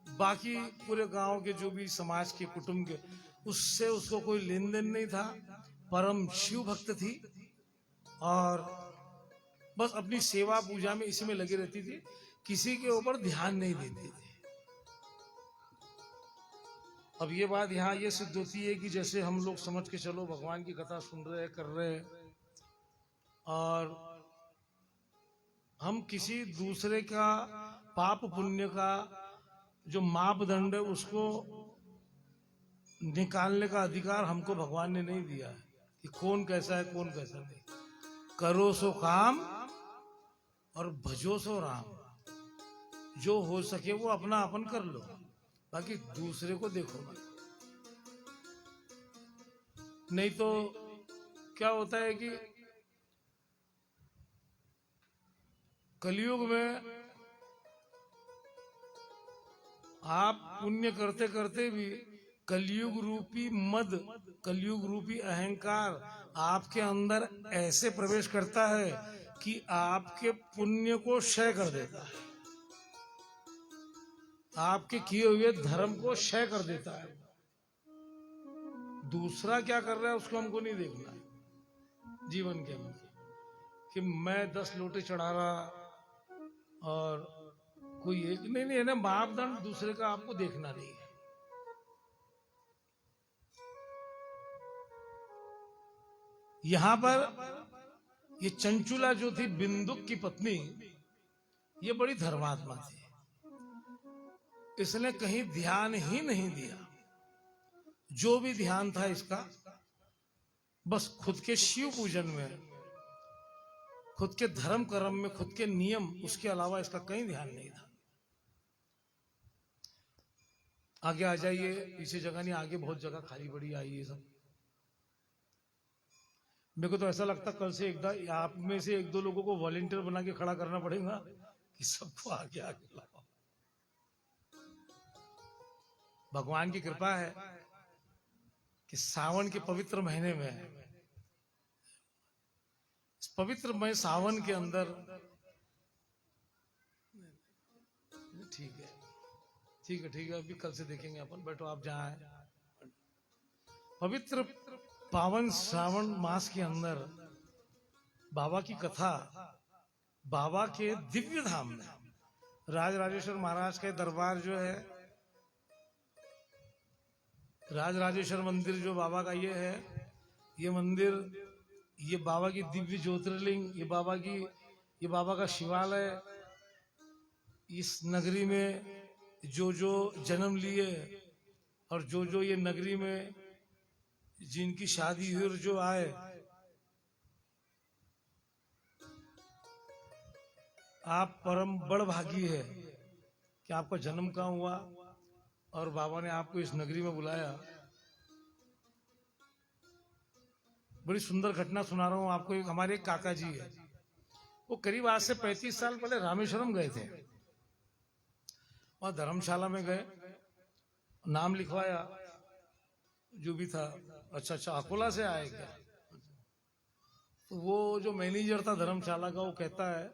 बाकी पूरे गांव के जो भी समाज के कुटुंब के, उससे उसको कोई लेन देन नहीं था। परम शिव भक्त थी और बस अपनी सेवा पूजा में इसी में लगी रहती थी, किसी के ऊपर ध्यान नहीं देती थी। अब ये बात यहाँ ये सिद्ध होती है कि जैसे हम लोग समझ के चलो भगवान की कथा सुन रहे हैं, कर रहे हैं, और हम किसी दूसरे का पाप पुण्य का जो मापदंड है उसको निकालने का अधिकार हमको भगवान ने नहीं दिया है कि कौन कैसा है कौन कैसा नहीं। करो सो काम और भजो सो राम। जो हो सके वो अपना अपन कर लो, बाकी दूसरे को देखो मत। नहीं तो क्या होता है कि कलयुग में आप पुण्य करते करते भी कलयुग रूपी मद, कलयुग रूपी अहंकार आपके अंदर ऐसे प्रवेश करता है कि आपके पुण्य को क्षय कर देता है, आपके किए हुए धर्म को क्षय कर देता है। दूसरा क्या कर रहा है उसको हमको नहीं देखना है जीवन के अंदर कि मैं 10 लोटे चढ़ा रहा और कोई एक नहीं है ना। मापदंड दूसरे का आपको देखना नहीं है। यहां पर ये चंचुला जो थी बिंदुक की पत्नी, ये बड़ी धर्मात्मा थी। इसने कहीं ध्यान ही नहीं दिया। जो भी ध्यान था इसका बस खुद के शिव पूजन में, खुद के धर्म कर्म में, खुद के नियम, उसके अलावा इसका कहीं ध्यान नहीं था। आगे आ जाइए, पीछे जगह नहीं, आगे बहुत जगह खाली पड़ी आई है सब। मेरे को तो ऐसा लगता कल से एकदम आप में से 1-2 लोगों को वॉलेंटियर बना के खड़ा करना पड़ेगा कि सबको आगे आगे लाओ। भगवान की कृपा है कि सावन के पवित्र महीने में, इस पवित्र मय सावन के अंदर, ठीक है, अभी कल से देखेंगे अपन। बैठो आप जहां है। पवित्र पावन श्रावण मास के अंदर बाबा की कथा, बाबा के दिव्य धाम में राज राजेश्वर महाराज के दरबार जो है, राज राजेश्वर मंदिर जो बाबा का ये है, ये मंदिर, ये बाबा की दिव्य ज्योतिर्लिंग, ये बाबा का शिवालय, इस नगरी में जो जन्म लिए और जो ये नगरी में जिनकी शादी हुई और जो आए, आप परम बड़भागी है कि आपका जन्म कहाँ हुआ और बाबा ने आपको इस नगरी में बुलाया। बड़ी सुंदर घटना सुना रहा हूं आपको। हमारे एक काका जी है, वो करीब आज से 35 साल पहले रामेश्वरम गए थे। वहां धर्मशाला में गए, नाम लिखवाया, जो भी था। अच्छा अच्छा, अकोला से आए क्या? तो वो जो मैनेजर था धर्मशाला का, वो कहता है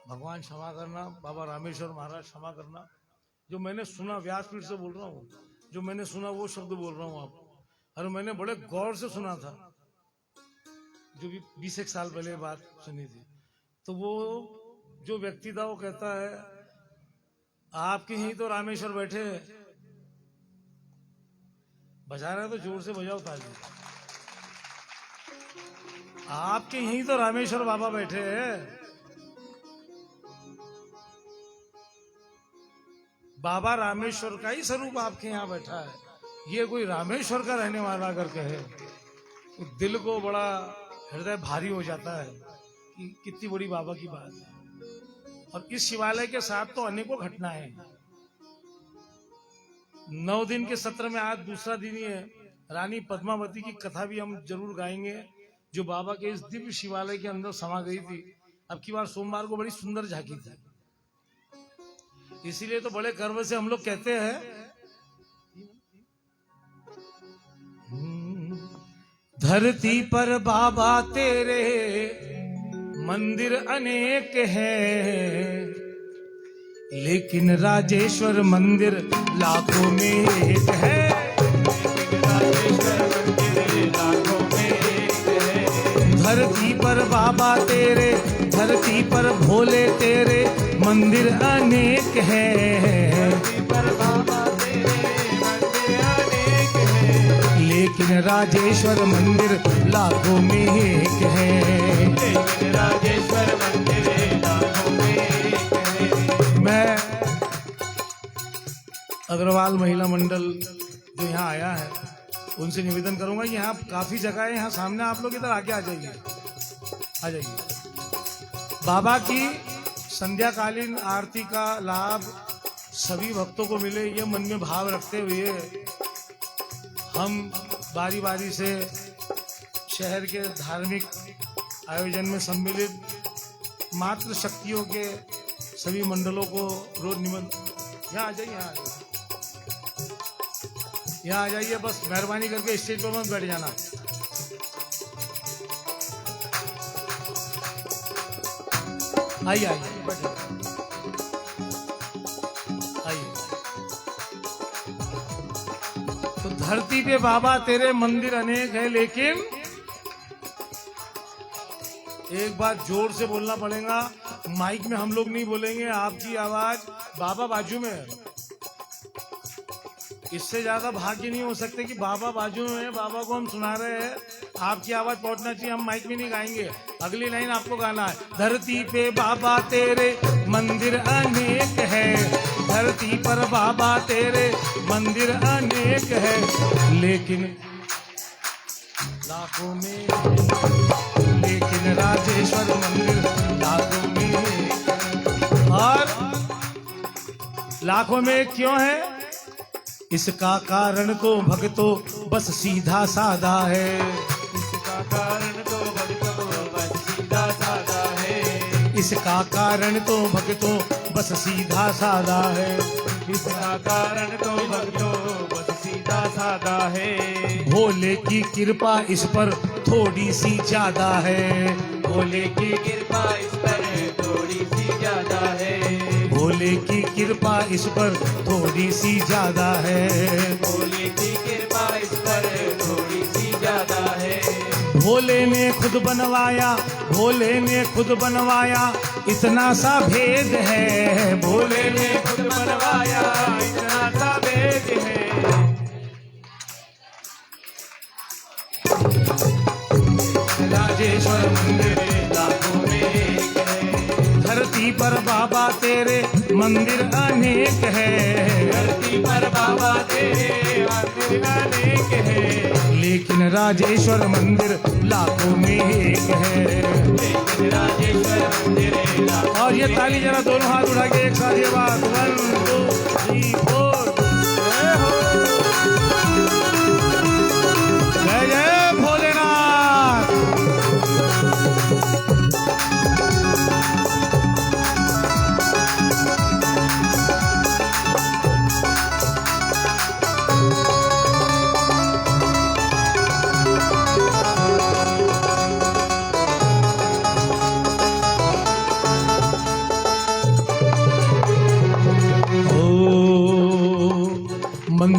भगवान क्षमा करना, बाबा रामेश्वर महाराज क्षमा करना, जो मैंने सुना, व्यासपीठ से बोल रहा हूँ, जो मैंने सुना वो शब्द बोल रहा हूँ आप, और मैंने बड़े गौर से सुना था, जो भी 20 साल पहले बात सुनी थी। तो वो जो व्यक्ति था वो कहता है आपके यहीं तो रामेश्वर बैठे हैं। बजा रहे तो जोर से बजाओ ताली। आपके यहीं तो रामेश्वर बाबा बैठे हैं। बाबा रामेश्वर का ही स्वरूप आपके यहाँ बैठा है। ये कोई रामेश्वर का रहने वाला करके है, तो दिल को बड़ा हृदय भारी हो जाता है कि कितनी बड़ी बाबा की बात है। और इस शिवालय के साथ तो अनेकों घटनाएं हैं। 9 दिन के सत्र में आज दूसरा दिन ही है। रानी पद्मावती की कथा भी हम जरूर गाएंगे, जो बाबा के इस दिव्य शिवालय के अंदर समा गई थी। अब की बार सोमवार को बड़ी सुंदर झांकी थी, इसीलिए तो बड़े गर्व से हम लोग कहते हैं धरती पर बाबा तेरे मंदिर अनेक हैं, लेकिन राजेश्वर मंदिर लाखों में एक है। राजेश्वर मंदिर लाखों में एक है। धरती पर बाबा तेरे, धरती पर भोले तेरे मंदिर अनेक हैं, धरती पर बाबा तेरे मंदिर अनेक है। लेकिन राजेश्वर मंदिर लाखों में एक है। लेकिन राजेश्वर मंदिर लाखों में एक है। मैं अग्रवाल महिला मंडल जो यहाँ आया है, उनसे निवेदन करूंगा कि यहाँ काफी जगह है, यहाँ सामने आप लोग इधर आके आ जाइए, आ जाइए। बाबा की संध्याकालीन आरती का लाभ सभी भक्तों को मिले, ये मन में भाव रखते हुए हम बारी बारी से शहर के धार्मिक आयोजन में सम्मिलित मातृ शक्तियों के सभी मंडलों को रोज निमंत्रण। यहाँ आ जाइए, यहाँ आ जाइए, बस मेहरबानी करके स्टेज पर मत बैठ जाना। आइए आइए आइए। तो धरती पे बाबा तेरे मंदिर अनेक है, लेकिन एक बात जोर से बोलना पड़ेगा, माइक में हम लोग नहीं बोलेंगे, आपकी आवाज बाबा बाजू में है। इससे ज्यादा भाग्य नहीं हो सकते कि बाबा बाजू में है, बाबा को हम सुना रहे हैं, आपकी आवाज पहुंचना चाहिए। हम माइक में नहीं गाएंगे, अगली लाइन आपको गाना है। धरती पे बाबा तेरे मंदिर अनेक है, धरती पर बाबा तेरे मंदिर अनेक है, लेकिन लाखों में, लेकिन राजेश्वर मंदिर लाखों में। और लाखों में क्यों है? इसका कारण तो भक्तों बस सीधा साधा है। इसका कारण तो भक्तों बस सीधा साधा है। इसका कारण तो भक्तों बस सीधा साधा है। इसका कारण तो भक्तों बस सीधा साधा है। भोले की कृपा इस पर थोड़ी सी ज्यादा है। भोले की कृपा इस पर थोड़ी सी ज्यादा है। भोले की कृपा इस पर थोड़ी सी ज्यादा है। भोले की कृपा इस पर थोड़ी सी ज्यादा है। भोले ने खुद बनवाया, भोले ने खुद बनवाया, इतना सा भेद है। भोले ने खुद बनवाया, इतना सा भेद है। राजेश्वर मंदिर लाखों में एक है। धरती पर बाबा तेरे मंदिर अनेक है। धरती पर बाबा तेरे मंदिर अनेक है। लेकिन राजेश्वर मंदिर लाखों में एक है। लेकिन राजेश्वर मंदिर लाखों और ये ताली जरा दोनों हाथ उठा के एक साथ ये बात 1 2 3 4 जय हो, जय जय भोलेनाथ।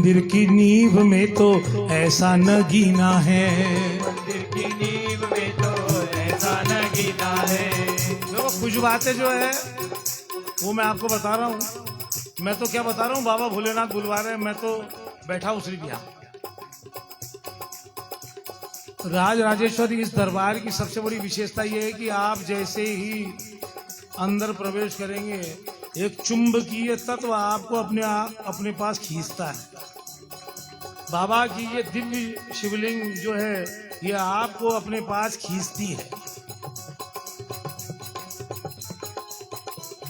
मंदिर की नींव में तो ऐसा नगीना है। मंदिर की नींव में तो ऐसा नगीना है। देखो कुछ बातें जो है वो मैं आपको बता रहा हूँ। मैं तो क्या बता रहा हूँ, बाबा भोलेनाथ बुलवा रहे हैं, मैं तो बैठा हूँ सिर्फ यहाँ। राज राजेश्वरी इस दरबार की सबसे बड़ी विशेषता यह है कि आप जैसे ही अंदर प्रवेश करेंगे एक चुंबकीय तत्व आपको अपने पास खींचता है। बाबा की ये दिव्य शिवलिंग जो है ये आपको अपने पास खींचती है।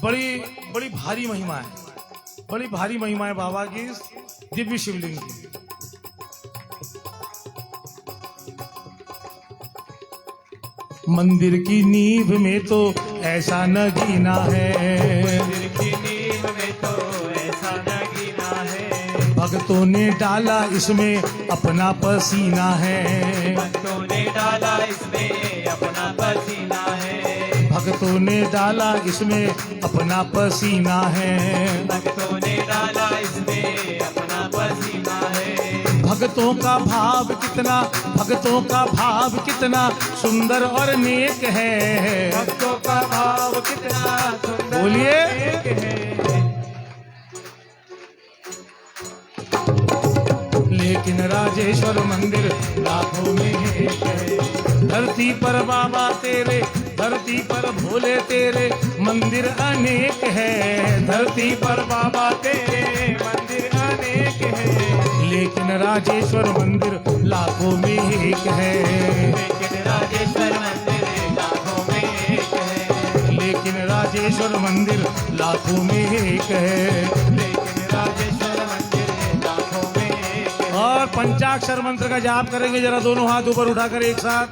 बड़ी बड़ी भारी महिमा है, बड़ी भारी महिमा है बाबा की इस दिव्य शिवलिंग की। मंदिर की नींव में तो ऐसा नगीना है। मंदिर की नींव में तो ऐसा नगीना है। भक्तों ने डाला इसमें अपना पसीना है। भक्तों ने डाला इसमें अपना पसीना है। भक्तों ने डाला इसमें अपना पसीना है। भक्तों ने डाला इसमें अपना पसीना है। भक्तों का भाव कितना, भक्तों का भाव कितना सुंदर और नेक है। भक्तों का भाव कितना सुंदर बोलिए। नेक है। लेकिन राजेश्वर मंदिर लाखों में एक है। धरती पर बाबा तेरे, धरती पर भोले तेरे मंदिर अनेक है। धरती पर बाबा तेरे मंदिर अनेक है। लेकिन राजेश्वर मंदिर लाखों में एक है। लेकिन राजेश्वर मंदिर लाखों में एक है। लेकिन राजेश्वर मंदिर लाखों में एक है। लेकिन राजेश्वर मंदिर लाखों में एक है। और पंचाक्षर मंत्र का जाप करेंगे, जरा दोनों हाथ ऊपर उठाकर एक साथ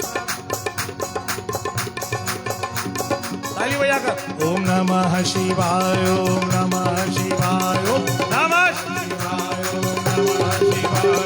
ताली बजाकर। ओम नमः शिवाय, ओम नमः शिवाय, ओम नमः शिवाय, ओम नमः शिवाय, ओम नमः शिवाय,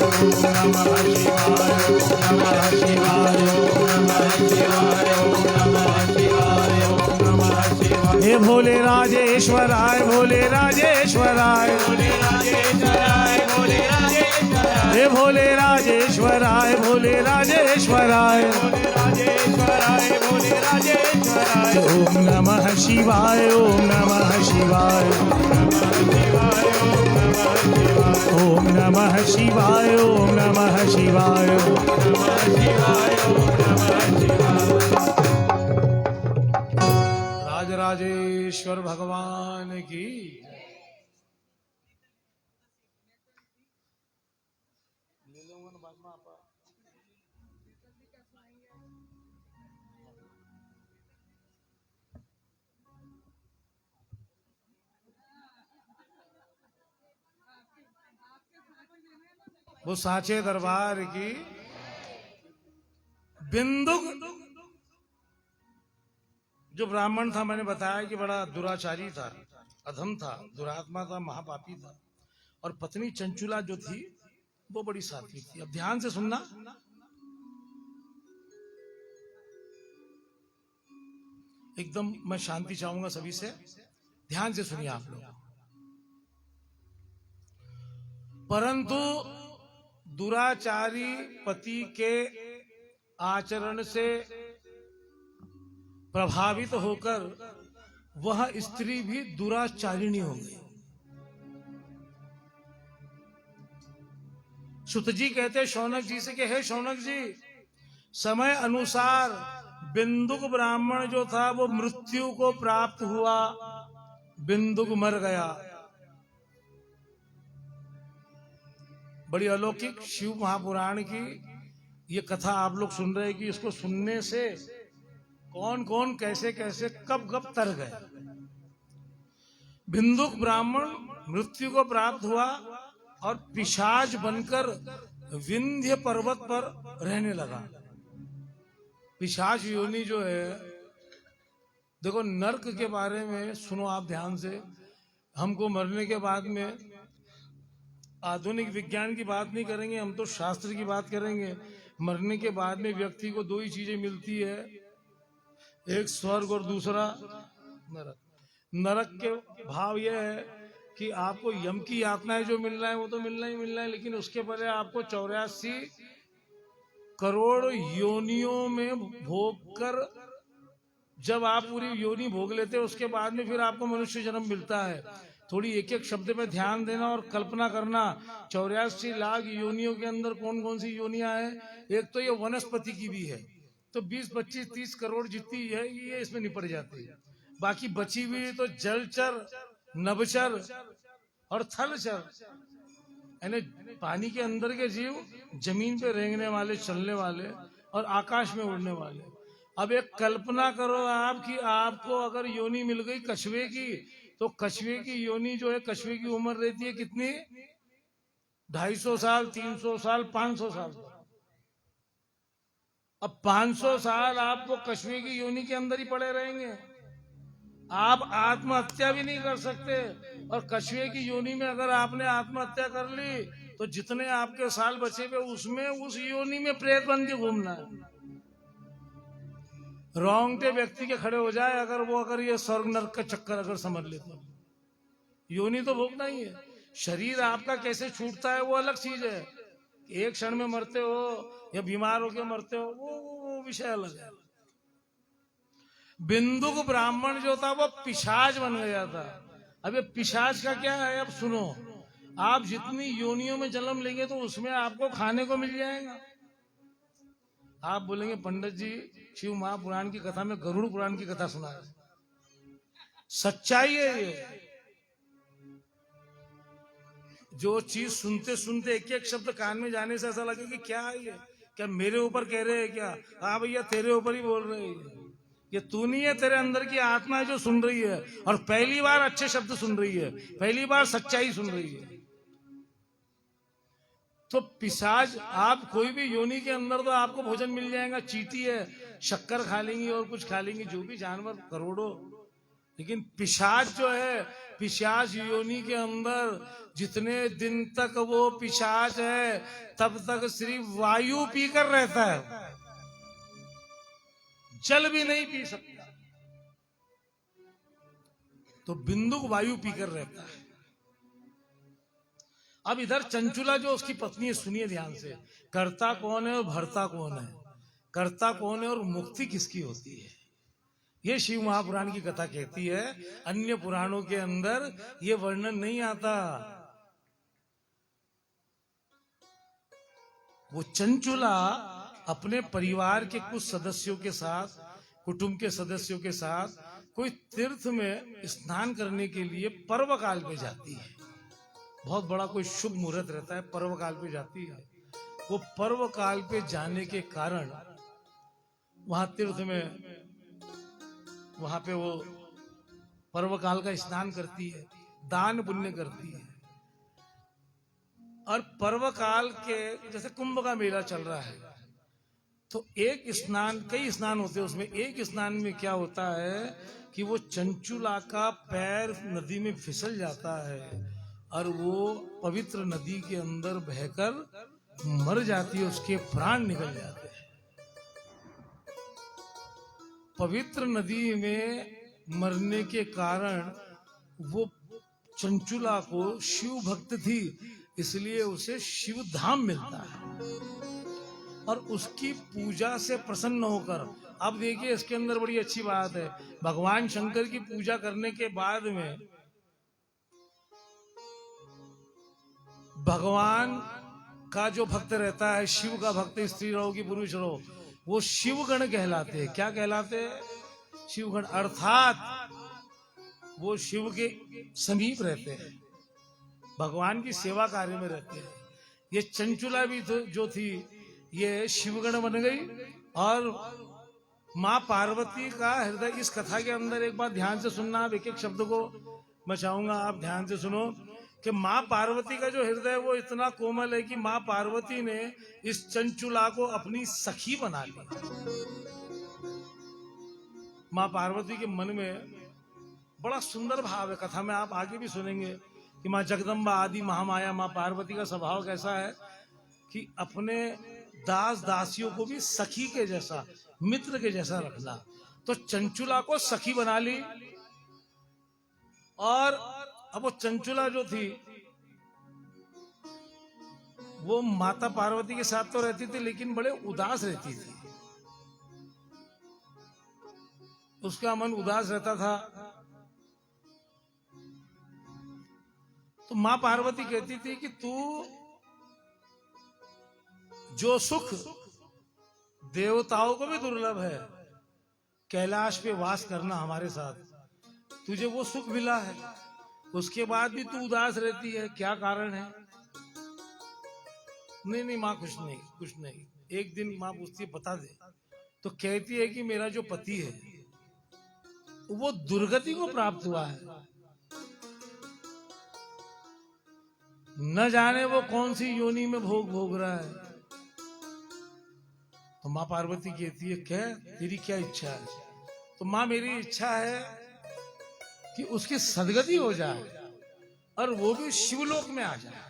ओम नमः शिवाय, ओम नमः शिवाय, ओम नमः शिवाय, ओम नमः शिवाय, ओम नमः शिवाय। हे भोले राजेश्वराय, भोले राजेश्वराय, भोले राजेश्वराय, भोले राजेश्वराय, हे भोले राजेश्वराय, भोले राजेश्वराय, भोले राजेश्वराय, भोले राजेश्वराय। ओम नमः शिवाय, ओम नमः शिवाय, ओम नमः शिवाय, ओम नमः शिवाय, ओम नमः शिवाय, ओम नमः शिवाय। राजराजेश्वर भगवान की। वो सांचे दरबार की बिंदुक जो ब्राह्मण था, मैंने बताया कि बड़ा दुराचारी था, अधम था, दुरात्मा था, महापापी था। और पत्नी चंचुला जो थी वो बड़ी सात्विक थी। अब ध्यान से सुनना, एकदम मैं शांति चाहूंगा सभी से, ध्यान से सुनिए आप लोग। परंतु दुराचारी पति के आचरण से प्रभावित होकर वह स्त्री भी दुराचारिणी हो गई। सुत जी कहते शौनक जी से कि हे शौनक जी, समय अनुसार बिंदुक ब्राह्मण जो था वो मृत्यु को प्राप्त हुआ, बिंदुक मर गया। बड़ी अलौकिक शिव महापुराण की ये कथा आप लोग सुन रहे हैं कि इसको सुनने से कौन कौन कैसे कैसे कब कब तर गए। बिंदुक ब्राह्मण मृत्यु को प्राप्त हुआ और पिशाच बनकर विंध्य पर्वत पर रहने लगा। पिशाच योनि जो है, देखो नरक के बारे में सुनो आप ध्यान से। हमको मरने के बाद में आधुनिक विज्ञान की बात नहीं करेंगे, हम तो शास्त्र की बात करेंगे। मरने के बाद में व्यक्ति को दो ही चीजें मिलती है, एक स्वर्ग और दूसरा नरक। नरक के भाव यह है कि आपको यम की यातनाएं जो मिल रहा है वो तो मिलना ही मिलना है, लेकिन उसके पहले आपको 84 करोड़ योनियों में भोग कर, जब आप पूरी योनि भोग लेते हैं उसके बाद में फिर आपको मनुष्य जन्म मिलता है। थोड़ी एक एक शब्द पे ध्यान देना और कल्पना करना। 84 लाख योनियों के अंदर कौन कौन सी योनियां हैं। एक तो ये वनस्पति की भी है, तो 20, 25, 30 करोड़ जितनी है ये इसमें निपट जाती है। बाकी बची हुई तो जलचर, नभचर और थलचर, यानी पानी के अंदर के जीव, जमीन पे रेंगने वाले, चलने वाले और आकाश में उड़ने वाले। अब एक कल्पना करो आप कि आपको अगर योनि मिल गई कछुए की, तो कछुए की योनि जो है, कछुए की उम्र रहती है कितनी, 250 साल, 300 साल, 500 साल। अब 500 साल आपको कछुए की योनि के अंदर ही पड़े रहेंगे। आप आत्महत्या भी नहीं कर सकते, और कछुए की योनि में अगर आपने आत्महत्या कर ली तो जितने आपके साल बचे हुए उसमें उस योनि में प्रेत बन के घूमना है। रोंगटे व्यक्ति के खड़े हो जाए अगर ये स्वर्ग नरक का चक्कर अगर समझ ले तो। योनि तो भोगना ही है। शरीर आपका कैसे छूटता है वो अलग चीज है। एक क्षण में मरते हो या बीमार होकर मरते हो वो विषय अलग है। बिंदुक ब्राह्मण जो था वो पिशाच बन गया था। अब ये पिशाच का क्या है, अब सुनो। आप जितनी योनियों में जन्म लेंगे तो उसमें आपको खाने को मिल जाएगा। आप बोलेंगे पंडित जी शिव महापुराण की कथा में गरुड़ पुराण की कथा सुना है। सच्चाई है ये। जो चीज सुनते सुनते एक एक शब्द कान में जाने से ऐसा लगे कि क्या है ये, क्या मेरे ऊपर कह रहे हैं क्या। हाँ भैया तेरे ऊपर ही बोल रहे हैं। ये तू नहीं है, तेरे अंदर की आत्मा है जो सुन रही है, और पहली बार अच्छे शब्द सुन रही है, पहली बार सच्चाई सुन रही है। तो पिशाच, आप कोई भी योनि के अंदर तो आपको भोजन मिल जाएगा। चींटी है, शक्कर खा लेंगी और कुछ खा लेंगी, जो भी जानवर करोड़ों। लेकिन पिशाच जो है, पिशाच योनि के अंदर जितने दिन तक वो पिशाच है तब तक सिर्फ वायु पीकर रहता है, जल भी नहीं पी सकता। तो बिंदुक वायु पीकर रहता है। अब इधर चंचुला जो उसकी पत्नी है, सुनिए ध्यान से। कर्ता कौन है और भर्ता कौन है, कर्ता कौन है और मुक्ति किसकी होती है, ये शिव महापुराण की कथा कहती है। अन्य पुराणों के अंदर ये वर्णन नहीं आता। वो चंचुला अपने परिवार के कुछ सदस्यों के साथ, कुटुंब के सदस्यों के साथ कोई तीर्थ में स्नान करने के लिए पर्व काल पे जाती है। बहुत बड़ा कोई शुभ मुहूर्त रहता है, पर्व काल पे जाती है। वो पर्व काल पे जाने के कारण वहां तीर्थ में, वहां पे वो पर्व काल का स्नान करती है, दान पुण्य करती है। और पर्व काल के जैसे कुंभ का मेला चल रहा है, तो एक स्नान, कई स्नान होते हैं, उसमें एक स्नान में क्या होता है कि वो चंचुला का पैर नदी में फिसल जाता है और वो पवित्र नदी के अंदर बहकर मर जाती है, उसके प्राण निकल जाते हैं। पवित्र नदी में मरने के कारण वो चंचुला को शिव भक्त थी, इसलिए उसे शिव धाम मिलता है। और उसकी पूजा से प्रसन्न होकर, अब देखिए इसके अंदर बड़ी अच्छी बात है, भगवान शंकर की पूजा करने के बाद में भगवान का जो भक्त रहता है, शिव का भक्त, स्त्री रहो कि पुरुष रहो, वो शिवगण कहलाते हैं। क्या कहलाते हैं? शिवगण। अर्थात वो शिव के समीप रहते हैं, भगवान की सेवा कार्य में रहते हैं। ये चंचुला भी जो थी, ये शिवगण बन गई। और माँ पार्वती का हृदय, इस कथा के अंदर एक बात ध्यान से सुनना, आप एक एक शब्द को मैं चाहूंगा आप ध्यान से सुनो कि माँ पार्वती का जो हृदय वो इतना कोमल है कि माँ पार्वती ने इस चंचुला को अपनी सखी बना ली। माँ पार्वती के मन में बड़ा सुंदर भाव है, कथा में आप आगे भी सुनेंगे कि माँ जगदम्बा आदि महामाया माँ पार्वती का स्वभाव कैसा है कि अपने दास दासियों को भी सखी के जैसा, मित्र के जैसा रखना। तो चंचुला को सखी बना ली और अब वो चंचुला जो थी वो माता पार्वती के साथ तो रहती थी लेकिन बड़े उदास रहती थी, उसका मन उदास रहता था। तो मां पार्वती कहती थी कि तू जो सुख देवताओं को भी दुर्लभ है, कैलाश पे वास करना हमारे साथ, तुझे वो सुख मिला है, उसके बाद भी तू उदास रहती है, क्या कारण है? नहीं नहीं माँ कुछ नहीं कुछ नहीं। एक दिन माँ पूछती है बता दे, तो कहती है कि मेरा जो पति है वो दुर्गति को प्राप्त हुआ है, न जाने वो कौन सी योनि में भोग भोग रहा है। तो माँ पार्वती कहती है क्या तेरी क्या इच्छा है? तो माँ मेरी इच्छा है कि उसकी सदगति हो जाए और वो भी शिवलोक में आ जाए।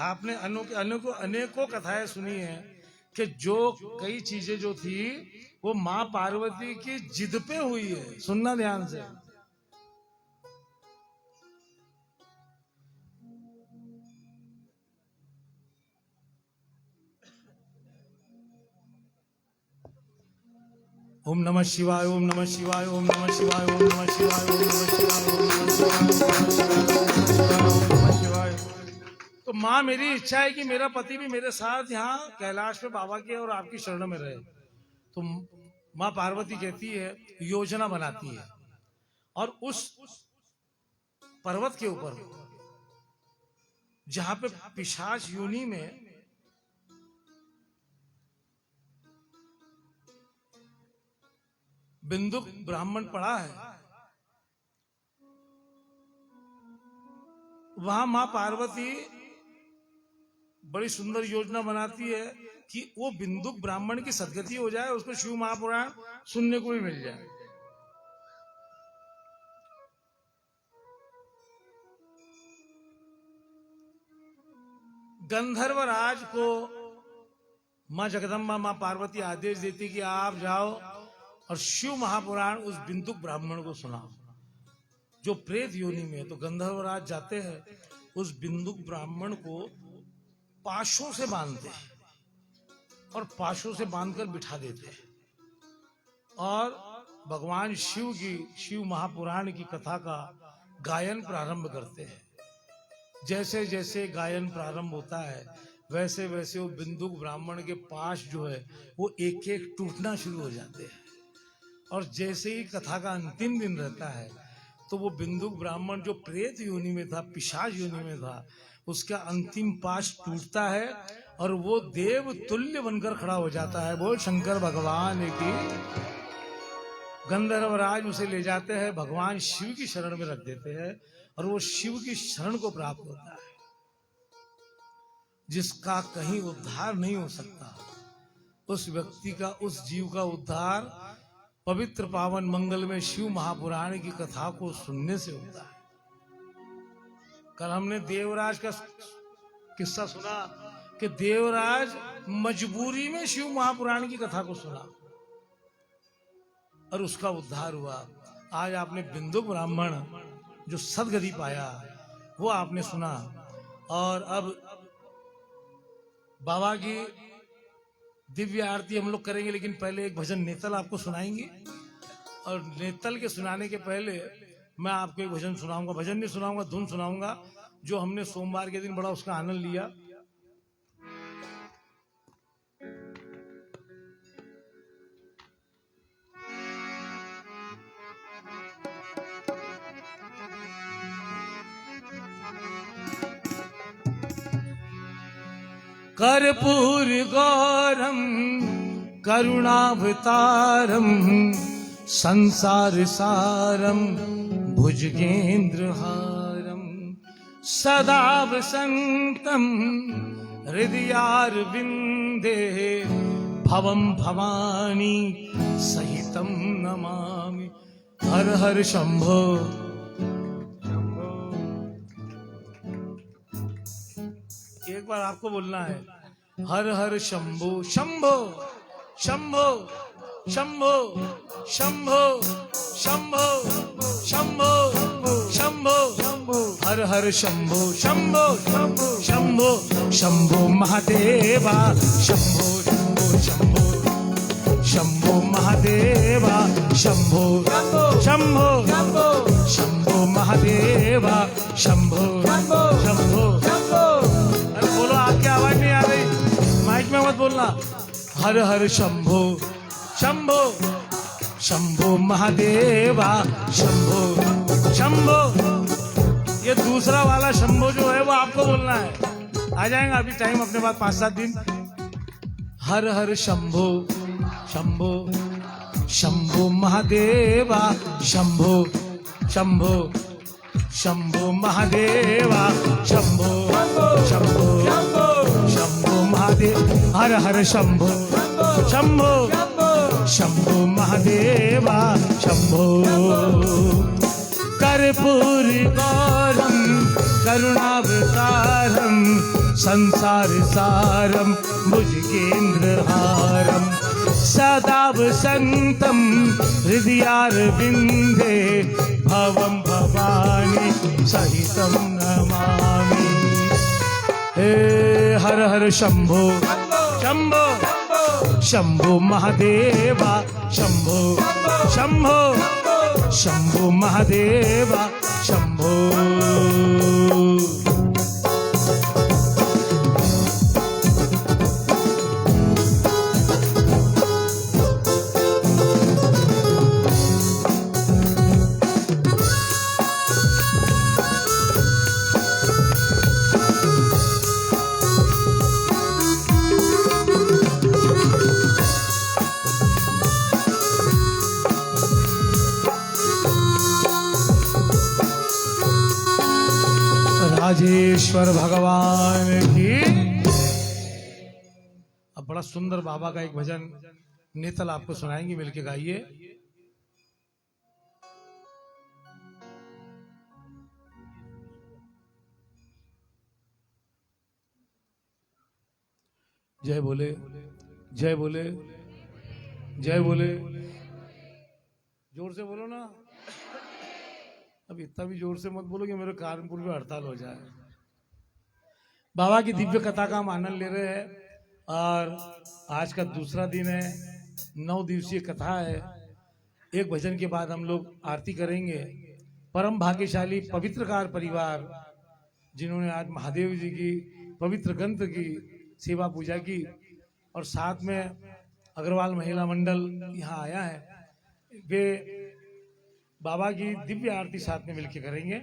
आपने अनेकों कथाएं सुनी है कि जो कई चीजें जो थी वो माँ पार्वती की जिद पे हुई है। सुनना ध्यान से। ओम नमः शिवाय, ओम नमः शिवाय, ओम नमः शिवाय, ओम नमः शिवाय, ओम नमः शिवाय, ओम नमः शिवाय। तो माँ मेरी इच्छा है कि मेरा पति भी मेरे साथ यहाँ कैलाश में बाबा के और आपकी शरण में रहे। तो माँ पार्वती कहती है, योजना बनाती है और उस पर्वत के ऊपर जहां पे पिशाच योनि में बिंदुक ब्राह्मण पड़ा है, वहां मां पार्वती बड़ी सुंदर योजना बनाती है कि वो बिंदुक ब्राह्मण की सदगति हो जाए, उसको शिव महापुराण सुनने को भी मिल जाए। गंधर्वराज को मां जगदम्बा मां पार्वती आदेश देती कि आप जाओ और शिव महापुराण उस बिंदुक ब्राह्मण को सुनाओ जो प्रेत योनि में है। तो गंधर्वराज जाते हैं, उस बिंदुक ब्राह्मण को पाशों से बांधते हैं और पाशों से बांधकर बिठा देते हैं और भगवान शिव महापुराण की कथा का गायन प्रारंभ करते हैं। जैसे जैसे गायन प्रारंभ होता है वैसे वैसे वो बिंदुक ब्राह्मण के पाश जो है वो एक एक टूटना शुरू हो जाते हैं और जैसे ही कथा का अंतिम दिन रहता है तो वो बिंदुक ब्राह्मण जो प्रेत योनि में था, पिशाच योनि में था, उसका अंतिम पाश टूटता है और वो देव तुल्य बनकर खड़ा हो जाता है। बोल शंकर भगवान की। गंधर्वराज उसे ले जाते हैं, भगवान शिव की शरण में रख देते हैं और वो शिव की शरण को प्राप्त होता है। जिसका कहीं उद्धार नहीं हो सकता, उस व्यक्ति का, उस जीव का उद्धार पवित्र पावन मंगल में शिव महापुराण की कथा को सुनने से होता है। कल हमने देवराज का किस्सा सुना कि देवराज मजबूरी में शिव महापुराण की कथा को सुना और उसका उद्धार हुआ। आज आपने बिंदुक ब्राह्मण जो सदगति पाया वो आपने सुना। और अब बाबा की दिव्य आरती हम लोग करेंगे, लेकिन पहले एक भजन नेतल आपको सुनाएंगे और नेतल के सुनाने के पहले मैं आपको एक भजन सुनाऊंगा। भजन नहीं सुनाऊंगा, धुन सुनाऊंगा जो हमने सोमवार के दिन बड़ा उसका आनंद लिया। कर्पूर गौरम करुणावतारम संसार सारम भुजगेंद्रहारम सदा वसंतम हृदयारविंदे भवम भवानी सहितम नमामि। हर हर शंभो। एक बार आपको बोलना है, हर हर शंभो शंभो शंभो शंभो शंभो शंभो शंभो हर हर शंभो शंभो शंभो शंभो शंभो महादेवा शंभो शंभो शंभो शंभो महादेवा शंभो शंभो शंभो महादेवा शंभो शंभो। अरे बोलो, आपकी आवाज नहीं आ रही, माइक में मत बोलना। हर हर शंभो शंभो शंभो महादेवा शंभो शंभो। ये दूसरा वाला शंभो जो है वो आपको बोलना है। आ जाएगा अभी टाइम अपने पास 5-7 दिन। हर हर शंभो शंभो शंभो महादेवा शंभो शंभो शंभो महादेवा शंभो शंभो शंभो महादेव। हर हर शंभो शंभो शंभो महादेवा शंभो। कर्पूर गौरम करुणावतारम संसार सारम भुजगेन्द्रहारम सदा वसन्तं हृदयारविन्दे भवं भवानी सहितं नमामि। हे हर हर शंभो शंभो शंभो महादेवा शंभो शंभो शंभो महादेवा शंभो। राजेश्वर भगवान की। अब बड़ा सुंदर बाबा का एक भजन नेतल आपको सुनाएंगे, मिलके गाइए। जय बोले जय बोले जय बोले। जोर से बोलो ना, अब इतना भी जोर से मत बोलो कि मेरे कानपुर में हड़ताल हो जाए। बाबा की दिव्य कथा का हम आनंद ले रहे हैं और आज का दूसरा दिन है, 9 दिवसीय कथा है। एक भजन के बाद हम लोग आरती करेंगे। परम भाग्यशाली पवित्रकार परिवार जिन्होंने आज महादेव जी की पवित्र ग्रंथ की सेवा पूजा की और साथ में अग्रवाल महिला मंडल यहाँ आया है, वे बाबा की दिव्य आरती साथ में मिलकर करेंगे।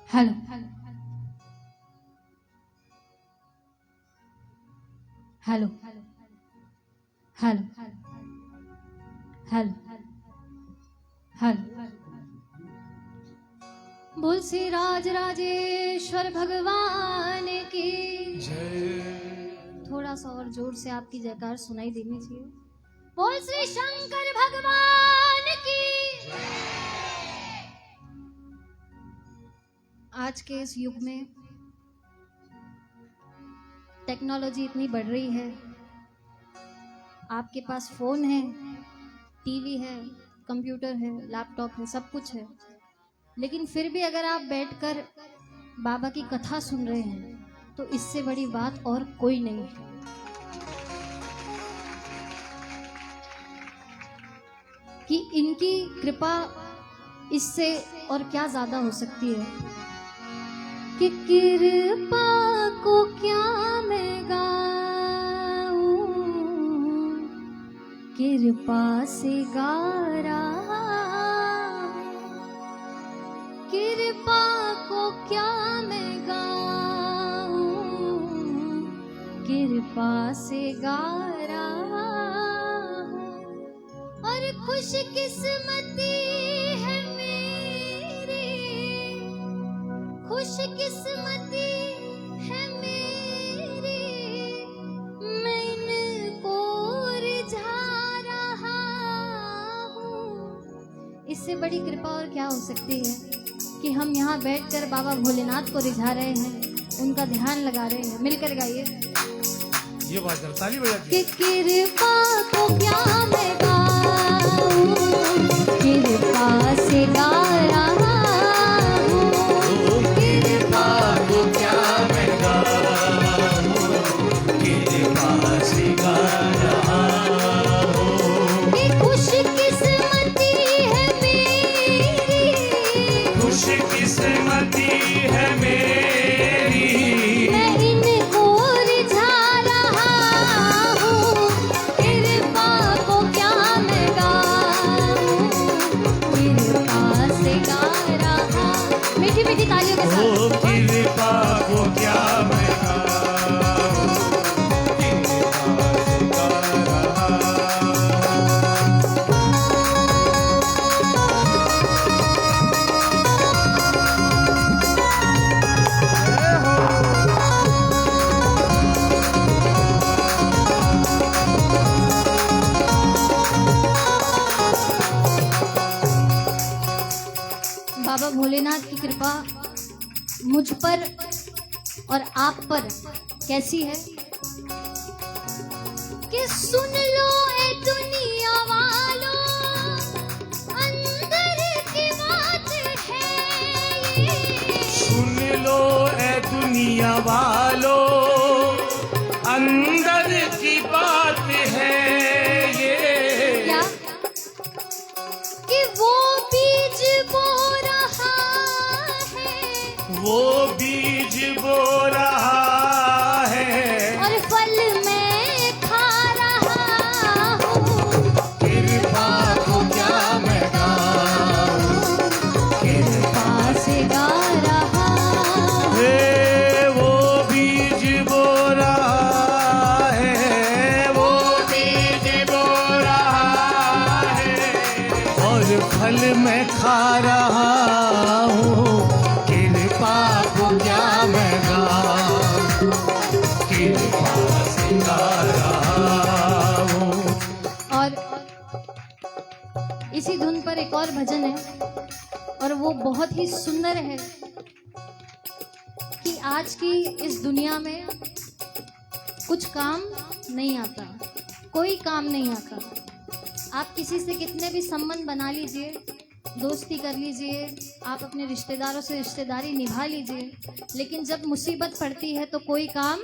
Hello hello hello hello hello. बोल श्री राज राजेश्वर भगवान की जय। थोड़ा सा और जोर से आपकी जयकार सुनाई देनी चाहिए। बोल श्री शंकर भगवान की। आज के इस युग में टेक्नोलॉजी इतनी बढ़ रही है, आपके पास फोन है, टीवी है, कंप्यूटर है, लैपटॉप है, सब कुछ है, लेकिन फिर भी अगर आप बैठकर बाबा की कथा सुन रहे हैं तो इससे बड़ी बात और कोई नहीं है। कि इनकी कृपा इससे और क्या ज्यादा हो सकती है। कि कृपा को क्या मैं गाऊं, कृपा से गा रहा, कृपा को क्या मैं गाऊं, कृपा से गा रहा हूं। और खुश किस्मती है मेरी खुशकिस्मती है मेरी, मैं इनको रिझा रहा हूँ। इससे बड़ी कृपा और क्या हो सकती है कि हम यहाँ बैठकर बाबा भोलेनाथ को रिझा रहे हैं, उनका ध्यान लगा रहे हैं। मिलकर गाइए। ये बात है, ताली बजा कि कृपा को क्या मैं गाऊं, कृपा से गा रहा हूँ, कृपा को क्या मैं गाऊं, कृपा से गा रहा हूँ। कि खुशकिस्मती है मेरी, खुशकिस्मती है मेरी, मैं इनको रिझा रहा हूँ। कृपा को क्या मैं गाऊं, कृपा से गा रहा। मीठी मीठी तालियों के साथ। ओ कृपा को क्या मैं गाऊं, कृपा से गा रहा बाबा भोलेनाथ की कृपा मुझ पर और आप पर कैसी है कि सुन लो ए दुनिया वालों, अंदर की बात है ये। सुन लो ए दुनिया वालों, अंदर की बात है ये। क्या कि वो बीज बो रहा है, वो बीज बो रहा है, और फल मैं खा रहा हूँ। कृपा को क्या मैं गाऊं, कृपा से गा रहा हूँ। हे वो बीज बो रहा है, वो बीज बो रहा है, और फल मैं खा रहा हूँ। कृपा को क्या मैं गाऊं, कृपा से गा रहा हूँ। और इसी धुन पर एक और भजन है, और वो बहुत ही सुंदर है कि आज की इस दुनिया में कुछ काम नहीं आता, कोई काम नहीं आता। आप किसी से कितने भी संबंध बना लीजिए, दोस्ती कर लीजिए, आप अपने रिश्तेदारों से रिश्तेदारी निभा लीजिए, लेकिन जब मुसीबत पड़ती है तो कोई काम।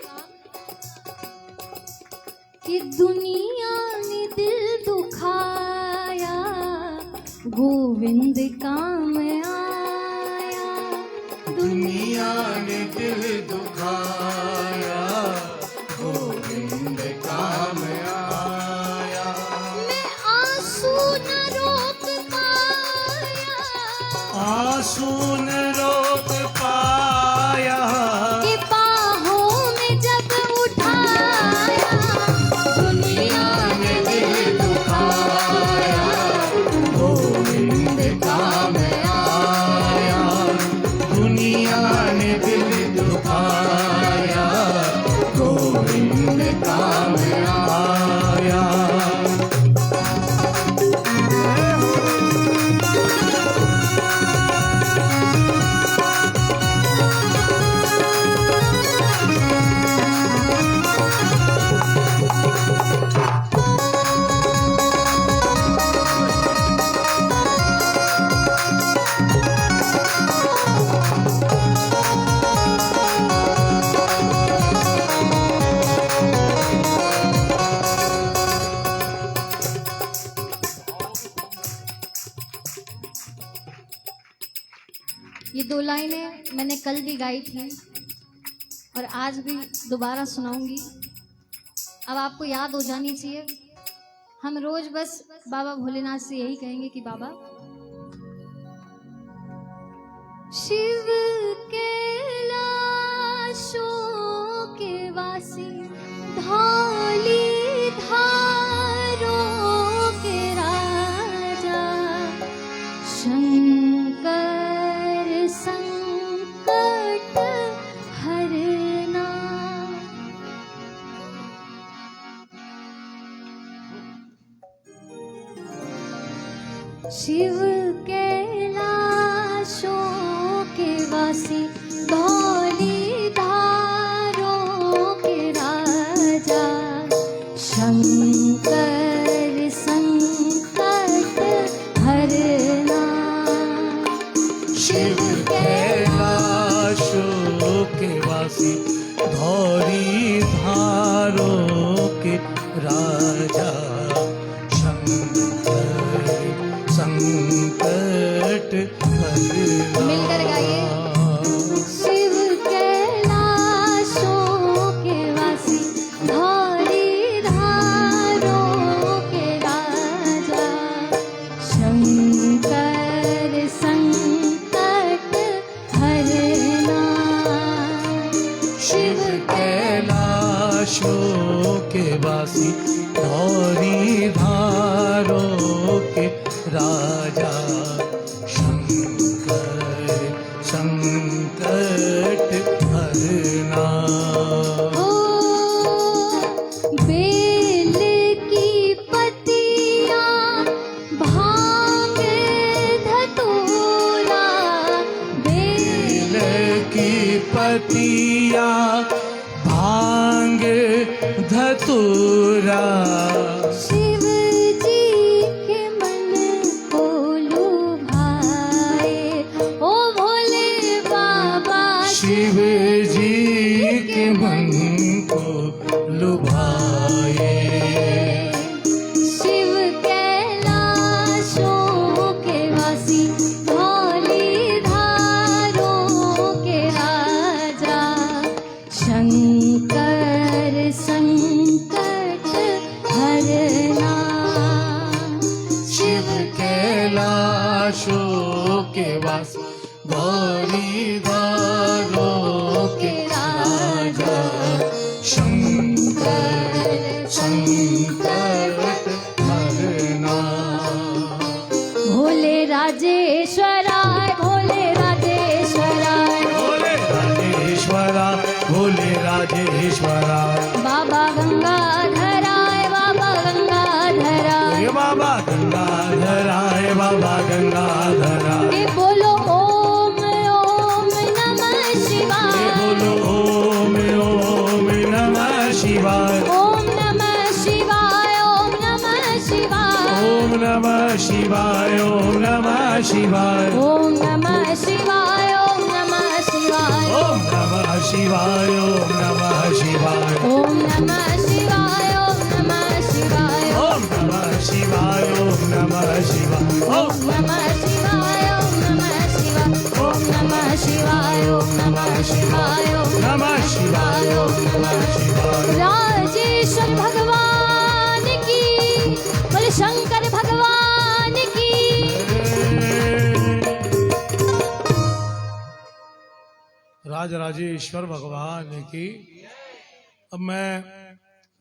कि दुनिया ने दिल दुखाया, गोविंद काम आया। दुनिया ने दिल दुखाया, गोविंद काम आया। मैं आंसू न रोक पाया, आंसू न रोक पाया, कि बाहों में जब उठाया। दुनिया ने दिल दुखाया, गोविंद काम आया। दुनिया ने दिल दुखाया, गोविंद काम आया। ये दो लाइनें मैंने कल भी गाई थी और आज भी दोबारा सुनाऊंगी। अब आपको याद हो जानी चाहिए। हम रोज बस बाबा भोलेनाथ से यही कहेंगे कि बाबा शिव कैलाशों के वासी, धौली धारों के राजा, शंकर संकट शिव कैलाशों के वासी धौली धारों के राजा शंकर संकट हरना। शिव कैलाशों के वासी धौरी धारों के राजा शंकर संकट हरना। मिलकर गाइए। शिव कैलाशों के वासी धौली धारों के राजा शंकर संकट हरना। शिव कैलाशों के वासी धौरी धारों के राजा शंकर संकट हरना। ओ बेल की पत्तियां भांग धतूरा बेल की पतिया भांग धतूरा शिव जी के मन को लुभाए। ओ भोले बाबा शिव जी के मन को लुभाए। शिव कैलाशों के वासी धौली धारों के राजा शंकर संकट हरना। शिव कैलाशों के वास गौरी धारों के राजा शंकर संकट हरना। भोले राजेश्वराय भोले राजेश्वराय भोले राजेश्वरा भोले राजेश्वरा बाबा गंगाधराय बाबा गंगाधराय। हे बाबा गंगाधराय बाबा गंगाधरा ये बोलो ओम ओम नमः शिवाय। हे बोलो ओम ओम नमः शिवाय। ओम नमः शिवाय ओम नमः शिवाय। ओम नमः शिवाय ओम नमः शिवाय। ओम नमः शिवाय ओम नमः शिवाय। ओम नमः शिवाय ओम नमः शिवाय। ओम नमः शिवाय ओम नमः शिवाय। ओम नमः शिवाय ओम नमः शिवाय। ओम नमः शिवाय ओम नमः शिवाय। ओम नमः शिवाय ओम नमः शिवाय। ओम नमः शिवाय ओम नमः शिवाय। राजेश्वर भगवान की बोले शंकर भगवान की। राजराजेश्वर भगवान की। अब मैं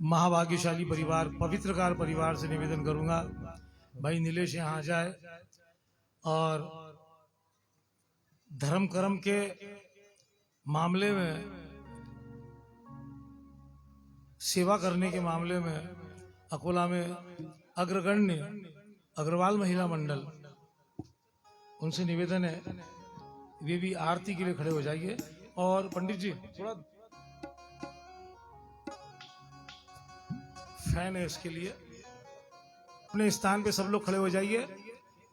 महाभाग्यशाली परिवार पवित्रकार परिवार से निवेदन करूंगा, भाई नीलेश यहाँ आ जाए और धर्म कर्म के मामले में, सेवा करने के मामले में अकोला में अग्रगण्य अग्रवाल महिला मंडल, उनसे निवेदन है वे भी आरती के लिए खड़े हो जाइए। और पंडित जी थोड़ा फैन है इसके लिए, अपने स्थान पे सब लोग खड़े हो जाइए।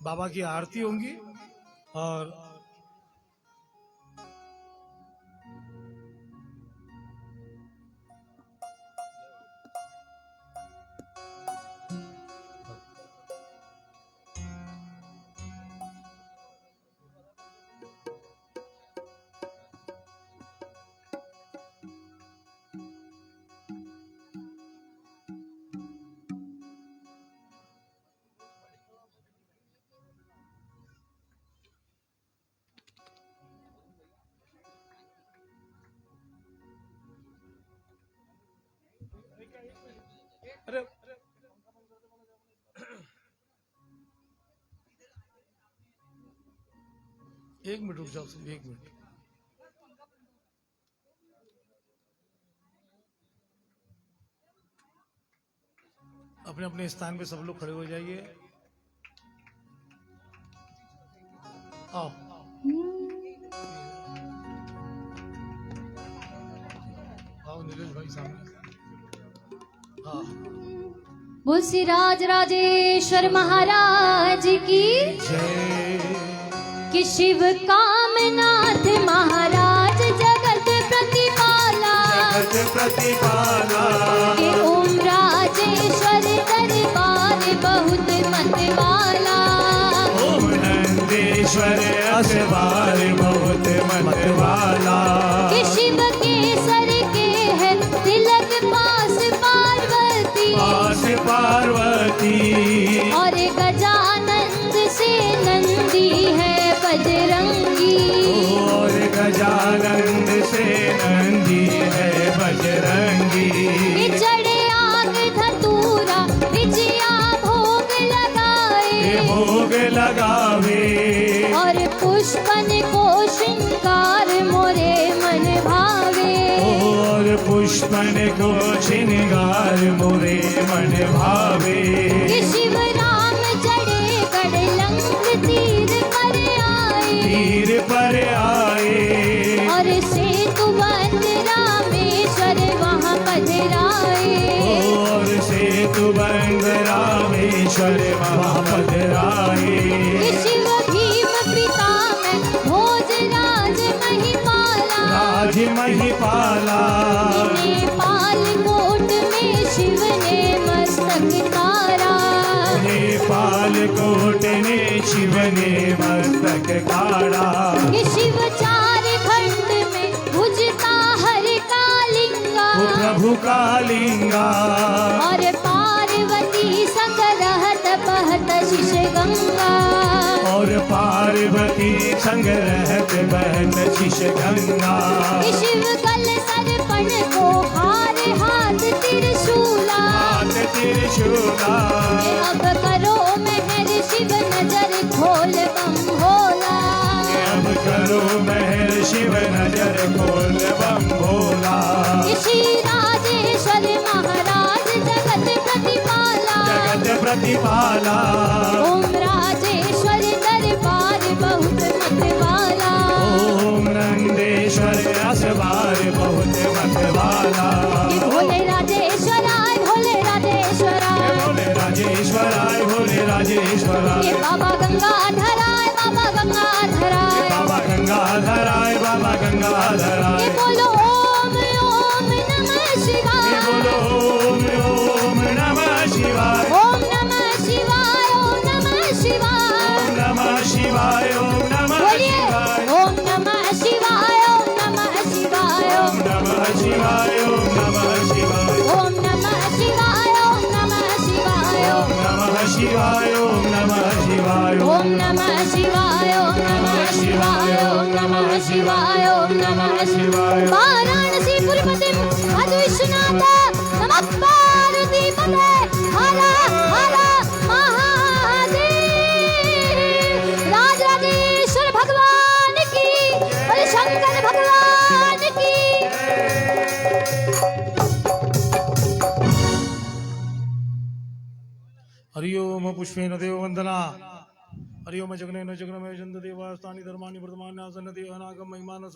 बाबा की आरती होंगी और अरे एक मिनट रुक जाओ, सिर्फ एक मिनट। अपने अपने स्थान पे सब लोग खड़े हो जाइए। आओ आओ नीलेश भाई सामने। हाँ बोल श्री राज राजेश्वर महाराज की जय। कि शिव कामनाथ महाराज जगत प्रतिपाला जगत प्रतिपाला कि ओम राजेश्वर दरबार बहुत मतवाला ओम नंदेश्वर असवार बहुत मतवाला कि शिव के सर के है तिलक पास पार्वती पास पार्वती और गजानंद से नंदी है बजरंगी और गजानंद से नंदी है बजरंगी कि चढ़े आग धतूरा विजया भोग लगाए भोग लगावे और पुष्पन को श्रृंगार मोरे मन भावे और पुष्पन को श्रृंगार मोरे मन भावे कि शिव राम चढ़े गढ़लंक तीर पर आए तीर पर आए और सेतुबंध रामेश्वर वहाँ पधराए और सेतु बंद रामेश्वर वहाँ पधराए कि शिव भीम पितामह भोजराज महिपाला राज महिपाला नेपाल कोट में शिव ने मस्तक तारा नेपाल कोट ने शिव ने मस्तक काढ़ा कि शिव चार खंड में भुजता हर का लिंगा वो प्रभु का लिंगा और पार्वती संग रहत बहत शिष गंगा और पार्वती संग रहत बहत शिष गंगा कि शिव कल सरपण को हार हाथ त्रिशूला हाथ त्रिशूला अब करो मेहर शिव नजर खोल बम भोला अब करो महर शिव नजर खोल बम भोला कि श्री राजेश्वर महाराज जगत प्रतिपाला जगत प्रतिपाला ओम राजेश्वर दरबार बहुत मतवाला ओम नंदेश्वर असवार बहुत मतवाला कि भोले राजेश्वराय भोले राजेश्वराय भोले राजेश्वराय भोले राजेश्वराय ये बाबा गंगाधराय बाबा गंगाधराय बाबा गंगाधराय बाबा गंगाधराय ये बोलो ओम ओम नमः शिवाय ये बोलो ओम नमः शिवाय ओम नमः शिवाय ओम नमः शिवाय ओम नमः शिवाय ओम नमः बोलिए शिवाय ओम नमः शिवाय ओम नमः शिवाय ओम नमः शिवाय ओम नमः शिवाय ओम नमः शिवाय ओम नमः शिवाय ओम नमः शिवाय ओम नमः शिवाय ओम नमः शिवाय ओम नमः शिवाय ओम नमः शिवाय ओम नमः शिवाय वाराणसी पुरपति मधु विश्वनाथ नमः पार्वती पते हर हर महादेव राज राजेश्वर भगवान की और शंकर भगवान की हरिओम पुष्पेन देव वंदना हरिओम जगनेन जगनमय जन्त देवास्तानि धर्माणि वर्तमान्यासन्न देवानागम महिमान